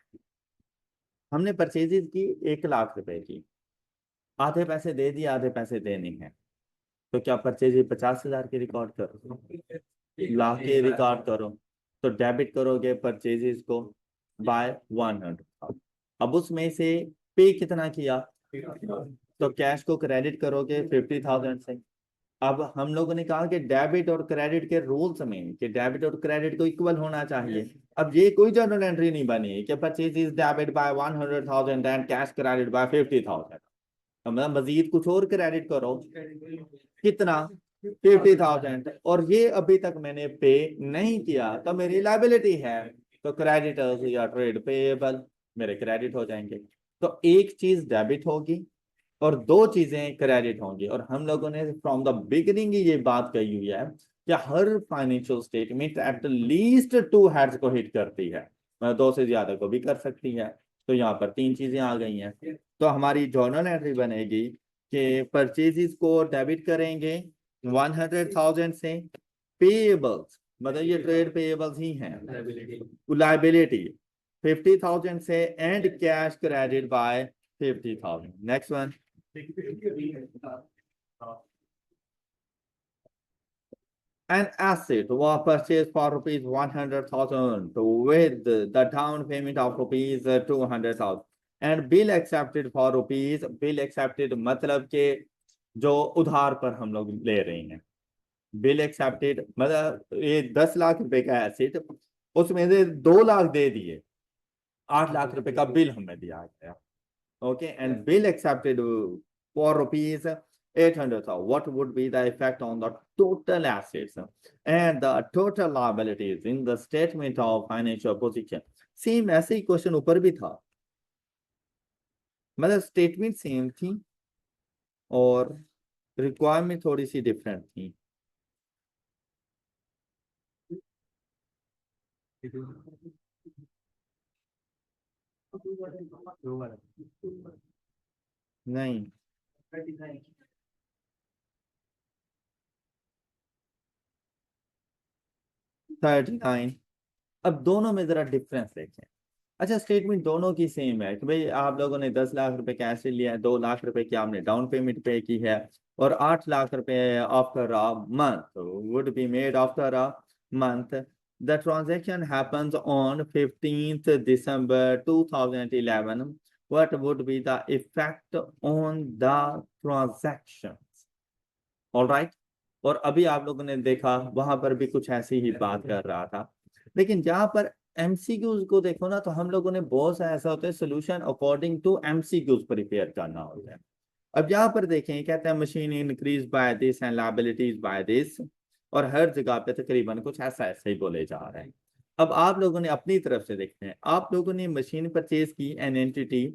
हमने परचेजेस की 1 लाख रुपए की, आधे पैसे दे दिए, आधे पैसे देने हैं, तो क्या परचेज 50,000 की रिकॉर्ड करो, लाख के रिकॉर्ड करो, तो डेबिट करोगे परचेजेस को बाय 100,000। अब उसमें से पे कितना किया, तो कैश को क्रेडिट करोगे 50,000 से। अब हम लोगों ने कहा कि डेबिट और क्रेडिट के रूल्स में कि डेबिट और क्रेडिट को इक्वल होना चाहिए। अब ये कोई जर्नल एंट्री नहीं बनी कि purchase is debit bye 100,000 and cash credit by 50,000। मतलब मजीद कुछ और क्रेडिट करो, कितना, 50,000, और ये अभी तक मैंने पे नहीं किया तो मेरी लाइबिलिटी है, तो क्रेडिटर्स या ट्रेड पेएबल मेरे क्रेडिट हो जाएंगे। तो एक चीज डेबिट होगी और 2 चीजें क्रेडिट होंगी। और हम लोगों ने फ्रॉम द बिगिनिंग ये बात कही हुई है कि हर financial statement at least 2 heads को हिट करती है, मतलब 2 से ज्यादा को भी कर सकती है। तो यहाँ पर 3 चीजें आ गई हैं, तो हमारी जर्नल एंट्री बनेगी कि परचेजेस को डेबिट करेंगे 100,000 से, पेएबल्स मतलब ये ट्रेड पेएबल्स ही हैं, लाइबिलिटी 50,000 से, and cash credit by 50,000। Next one. An asset was purchased for rupees 100,000 with the down payment of rupees 200,000 and bill accepted for rupees, bill accepted मतलब के जो उधार पर हम लोग ले रहे हैं, बिल एक्सेप्टेड मतलब ये 10 लाख रुपए का एसेट, उसमें से 2 लाख दे दिए, 8 लाख रुपए का बिल हमें दिया गया। Okay, and bill accepted for rupees 800,000. What would be the effect on the total assets and the total liabilities in the statement of financial position? Same ऐसे ही क्वेश्चन ऊपर भी था, मतलब स्टेटमेंट सेम थी और रिक्वायरमेंट थोड़ी सी डिफरेंट थी। नहीं, 39। अब दोनों में जरा डिफरेंस देखें। अच्छा, स्टेटमेंट दोनों की सेम है कि भाई आप लोगों ने 10 लाख रुपए कैश लिया है, 2 लाख रुपए की आपने डाउन पेमेंट पे की है, और 8 लाख रुपए after a month would be made after a month. The transaction happens on 15th December 2011। What would be the effect on the transaction? All right. और अभी आप लोगों ने देखा वहां पर भी कुछ ऐसी ही बात कर रहा था, लेकिन जहां पर एमसीक्यूज को देखो ना, तो हम लोगों ने बहुत सा ऐसा होता है solution according to MCQs prepare करना होता है। अब यहाँ पर देखें, कहते हैं machine increase by this and liabilities by this, और हर जगह पे तकरीबन कुछ ऐसा ऐसा ही बोले जा रहे हैं। अब आप लोगों ने अपनी तरफ से देखते हैं, आप लोगों ने मशीन परचेज की an entity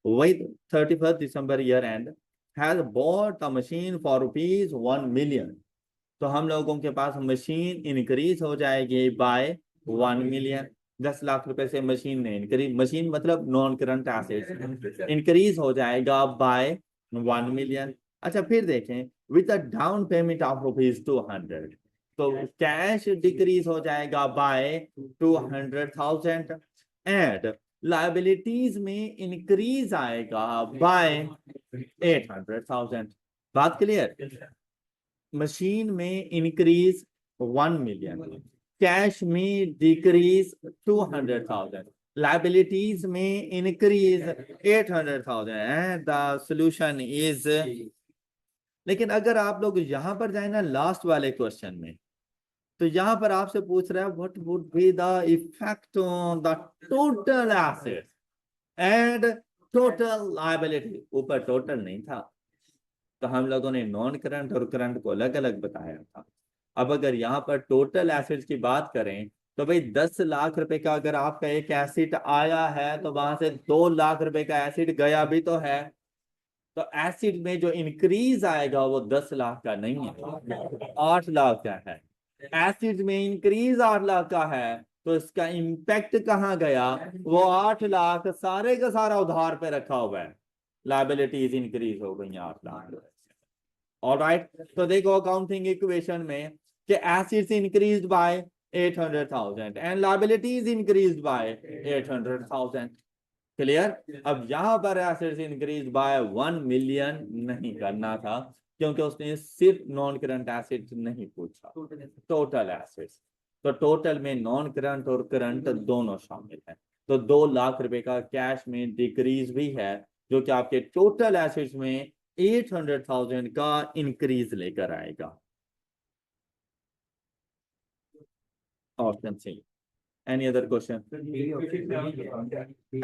with 31st December year and has bought a machine for ₹1 million। तो हम लोगों के पास मशीन इंक्रीज हो जाएगी बाय 1 million। 10 लाख रुपए से मशीन ने इंक्रीज, मशीन मतलब नॉन करंट एसेट्स, इंक्रीज हो जाएगा बाय 1 million। अच्छा, फिर देखें with a down payment of ₹200, तो कैश डिक्रीज हो जाएगा बाय 200,000 एंड लाइबिलिटीज में इंक्रीज आएगा बाय 800,000। बात क्लियर? मशीन में इंक्रीज 1 million, कैश में डिक्रीज 200,000, लाइबिलिटीज में increase 800,000 and the solution is. लेकिन अगर आप लोग यहां पर जाए ना लास्ट वाले क्वेश्चन में, तो यहां पर आपसे पूछ रहा है what would be the effect on the total asset and total liability. ऊपर टोटल नहीं था, तो हम लोगों ने नॉन करंट और करंट को अलग अलग बताया था। अब अगर यहाँ पर टोटल एसेट्स की बात करें, तो भाई 10 लाख रुपए का अगर आपका एक एसिड आया है, तो वहां से 2 लाख रुपए का एसिड गया भी तो है। तो एसिड में जो इंक्रीज आएगा वो 10 लाख का नहीं है, 8 लाख का है। एसिड में इंक्रीज 8 लाख का है, तो इसका इम्पैक्ट कहाँ गया? वो 8 लाख सारे का सारा उधार पे रखा हुआ है, लाइबिलिटीज इंक्रीज हो गई 8 लाख। ऑलराइट, तो देखो अकाउंटिंग इक्वेशन में कि assets increased by 800,000 and liabilities increased by 800,000। Clear? अब यहां पर एसेट्स इंक्रीज बाय 1 million नहीं करना था, क्योंकि उसने सिर्फ नॉन करंट एसेट्स नहीं पूछा, टोटल एसेट्स। तो टोटल में नॉन करंट और करंट दोनों शामिल है। तो 2 लाख रुपए का कैश में डिक्रीज भी है, जो कि आपके टोटल एसेट्स में 800,000 का इंक्रीज लेकर आएगा। Option C. Any other question?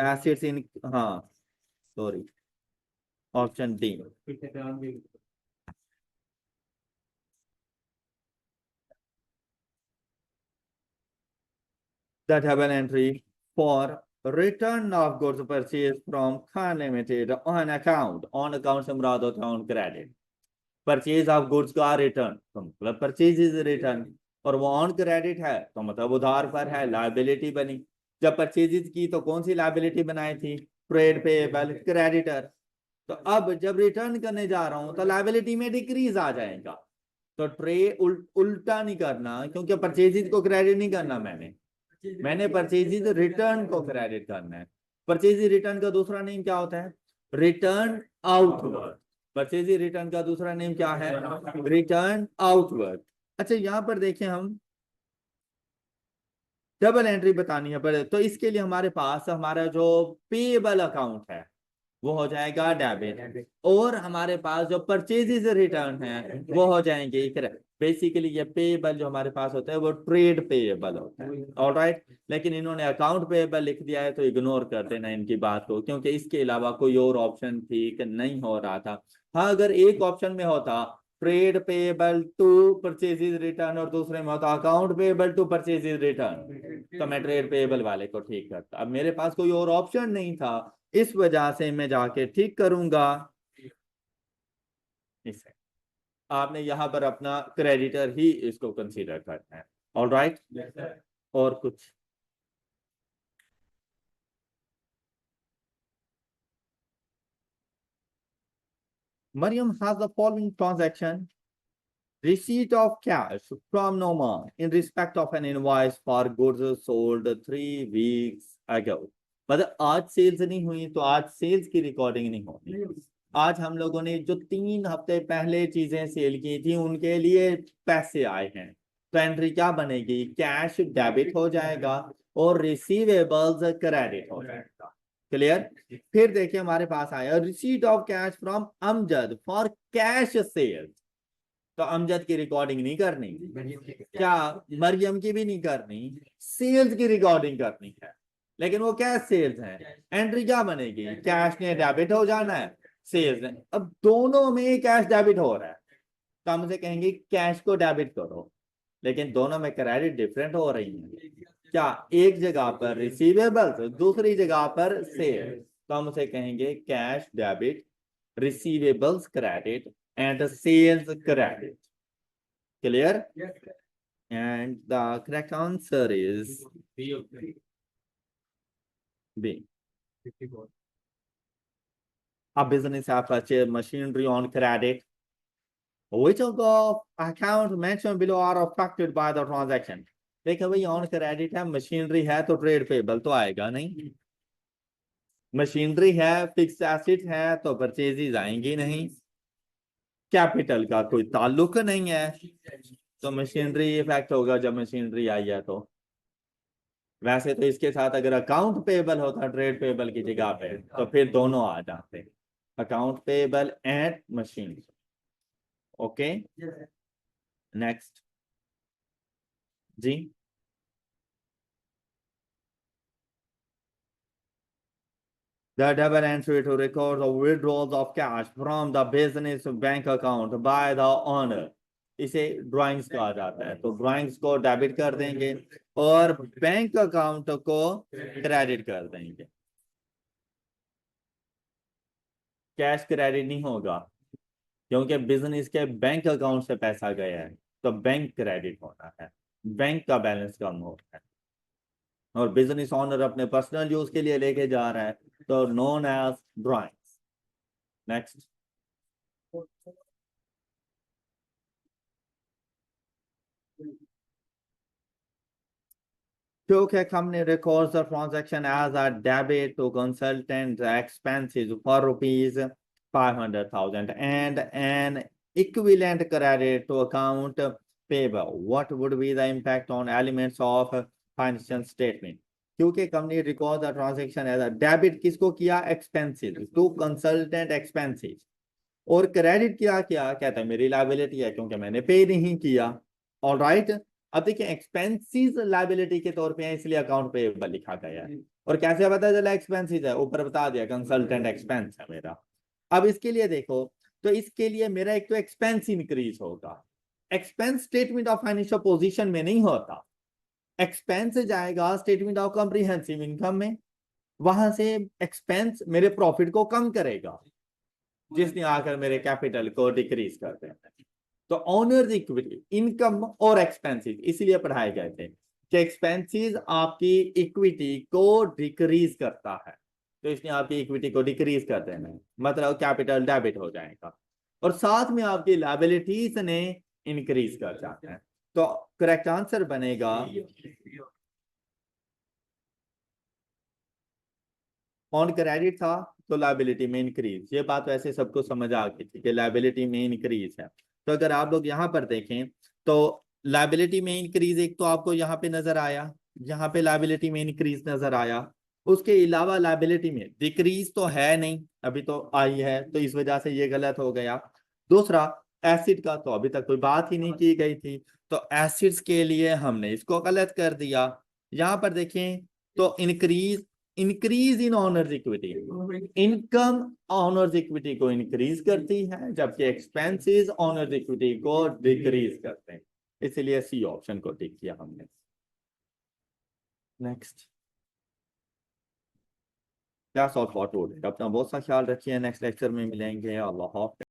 Assets in, हाँ sorry, option D. That have an entry for return of goods purchased from Khan Limited on account से मुराद होता है on credit. Purchase of goods का रिटर्न, तो मतलब परचेज इज रिटर्न, और वो ऑन क्रेडिट है तो मतलब उधार पर है, लायबिलिटी बनी। जब परचेज की तो कौन सी लायबिलिटी बनाई थी? Trade payable creditor. तो अब जब रिटर्न करने जा रहा हूं तो लायबिलिटी में डिक्रीज आ जाएगा। तो उल्टा नहीं करना, क्योंकि परचेज को क्रेडिट नहीं करना, मैंने परचेज रिटर्न को क्रेडिट करना है। परचेज रिटर्न का दूसरा नेम क्या होता है? Return outward. परचेज रिटर्न का दूसरा नेम क्या है? Return outward. अच्छा, यहां पर देखें, हम डबल एंट्री बतानी है पर, तो इसके लिए हमारे पास हमारा जो पेएबल अकाउंट है वो हो जाएगा डेबिट, और हमारे पास जो परचेजेस रिटर्न है वो हो जाएंगे क्रेडिट। बेसिकली ये पेएबल जो हमारे पास होता है वो ट्रेड पेएबल होता है। ऑलराइट, लेकिन इन्होंने अकाउंट पेएबल लिख दिया है, तो इग्नोर कर देना इनकी बात को, क्योंकि इसके अलावा कोई और ऑप्शन ठीक नहीं हो रहा था। हाँ, अगर एक ऑप्शन में होता trade payable to purchases return और दूसरे में होता account payable to purchases return, तो मैं ट्रेड पेएबल वाले को ठीक करता। अब मेरे पास कोई और ऑप्शन नहीं था, इस वजह से मैं जाके ठीक करूंगा इसे। आपने यहां पर अपना क्रेडिटर ही इसको कंसीडर करना है। ऑल राइट, और कुछ? Mariam has the following transaction receipt of cash from Noma in respect of an invoice for goods sold 3 weeks ago. मतलब आज सेल्स नहीं हुई तो आज सेल्स की रिकॉर्डिंग नहीं होगी। आज हम लोगों ने जो 3 हफ्ते पहले चीजें सेल की थी उनके लिए पैसे आए हैं, तो एंट्री क्या बनेगी? कैश डेबिट हो जाएगा और रिसीवेबल्स क्रेडिट हो जाएगा। क्लियर? फिर देखिए हमारे पास आया receipt of cash from Amjad for cash sales. तो अमजद की रिकॉर्डिंग नहीं करनी, क्या मरियम की भी नहीं करनी, सेल्स की रिकॉर्डिंग करनी है, लेकिन वो कैश सेल्स है। एंट्री क्या बनेगी? कैश ने डेबिट हो जाना है, सेल्स ने। अब दोनों में कैश डेबिट हो रहा है तो हम उसे कहेंगे कैश को डेबिट करो, लेकिन दोनों में क्रेडिट डिफरेंट हो रही है। क्या एक जगह पर रिसीवेबल्स, दूसरी जगह पर सेल्स, तो हम उसे कहेंगे cash debit, receivables credit and sales credit. Clear? And the correct answer is B. A business has purchased machinery on credit. Which of the accounts mentioned below are affected by the transaction? देखो भाई ऑन क्रेडिट है, मशीनरी है तो ट्रेड पेबल तो आएगा नहीं, मशीनरी है, फिक्स एसेट है तो परचेजेज आएंगी नहीं, कैपिटल का कोई ताल्लुक नहीं है तो मशीनरी इफेक्ट होगा जब मशीनरी आई है। तो वैसे तो इसके साथ अगर अकाउंट पेबल होता ट्रेड पेबल की जगह पे तो फिर दोनों आ जाते, account payable and machine. Okay, next जी। The double entry to record the withdrawals of cash from the business bank account by the owner, इसे ड्राइंग्स कहा जाता है। तो ड्राइंग्स को डेबिट कर देंगे और बैंक अकाउंट को क्रेडिट कर देंगे। कैश क्रेडिट नहीं होगा क्योंकि बिजनेस के बैंक अकाउंट से पैसा गया है, तो बैंक क्रेडिट होना है, बैंक का बैलेंस कम हो रहा है और बिजनेस ओनर अपने पर्सनल यूज के लिए लेके जा रहा है, तो नोन एज ड्राइंग्स। नेक्स्ट, क्योंकि company records the transaction as a debit to consultant expenses for rupees 500,000 and an equivalent credit to account payable, what would be the impact on elements of financial statement? क्योंकि company record the transaction as a debit किसको किया? एक्सपेंसेस टू कंसल्टेंट एक्सपेंसेस, और क्रेडिट किया क्या? कहता है मेरी लायबिलिटी है क्योंकि मैंने पे नहीं किया। ऑलराइट, अब देखिए एक्सपेंसेस लायबिलिटी के तौर पे है इसलिए अकाउंट पेएबल लिखा गया है। और कैसे पता चला एक्सपेंसेस है? ऊपर बता दिया कंसल्टेंट एक्सपेंस है मेरा। अब इसके लिए देखो, तो इसके लिए मेरा एक तो एक्सपेंस इंक्रीज होगा, expense statement of financial position में नहीं होता, एक्सपेंस जाएगा स्टेटमेंट ऑफ कॉम्प्रिहेंसिव इनकम में, वहां से एक्सपेंस मेरे प्रॉफिट को कम करेगा जिसने आकर मेरे कैपिटल को डिक्रीज कर देना। तो ऑनर्स इक्विटी, इनकम और एक्सपेंसेस इसलिए पढ़ाए गए थे कि एक्सपेंसेस आपकी इक्विटी को डिक्रीज करता है, तो इसने आपकी इक्विटी को डिक्रीज कर देना है, मतलब कैपिटल डेबिट हो जाएगा और साथ में आपकी लायबिलिटीज ने इंक्रीज कर जाते हैं। तो करेक्ट आंसर बनेगा ऑन क्रेडिट था तो लायबिलिटी में इंक्रीज। ये बात वैसे सबको समझ आ गई थी कि लायबिलिटी में इंक्रीज है। तो अगर आप लोग यहाँ पर देखें तो लायबिलिटी में इंक्रीज एक तो आपको यहाँ पे नजर आया, यहाँ पे लायबिलिटी में इंक्रीज नजर आया, उसके अलावा लायबिलिटी में डिक्रीज तो है नहीं, अभी तो आई है तो इस वजह से ये गलत हो गया। दूसरा, एसिड का तो अभी तक कोई बात ही नहीं की गई थी, तो एसिड्स के लिए हमने इसको गलत कर दिया। यहाँ पर देखें तो इंक्रीज इन honours equity, income honours equity को इंक्रीज करती है जबकि एक्सपेंसेस ऑनर्स इक्विटी को डिक्रीज करते हैं, इसलिए सी ऑप्शन को टिक किया हमने। Next, that's all for today. अपना बहुत सा ख्याल रखिए, नेक्स्ट लेक्चर में मिलेंगे। अल्लाह हाफ़िज़।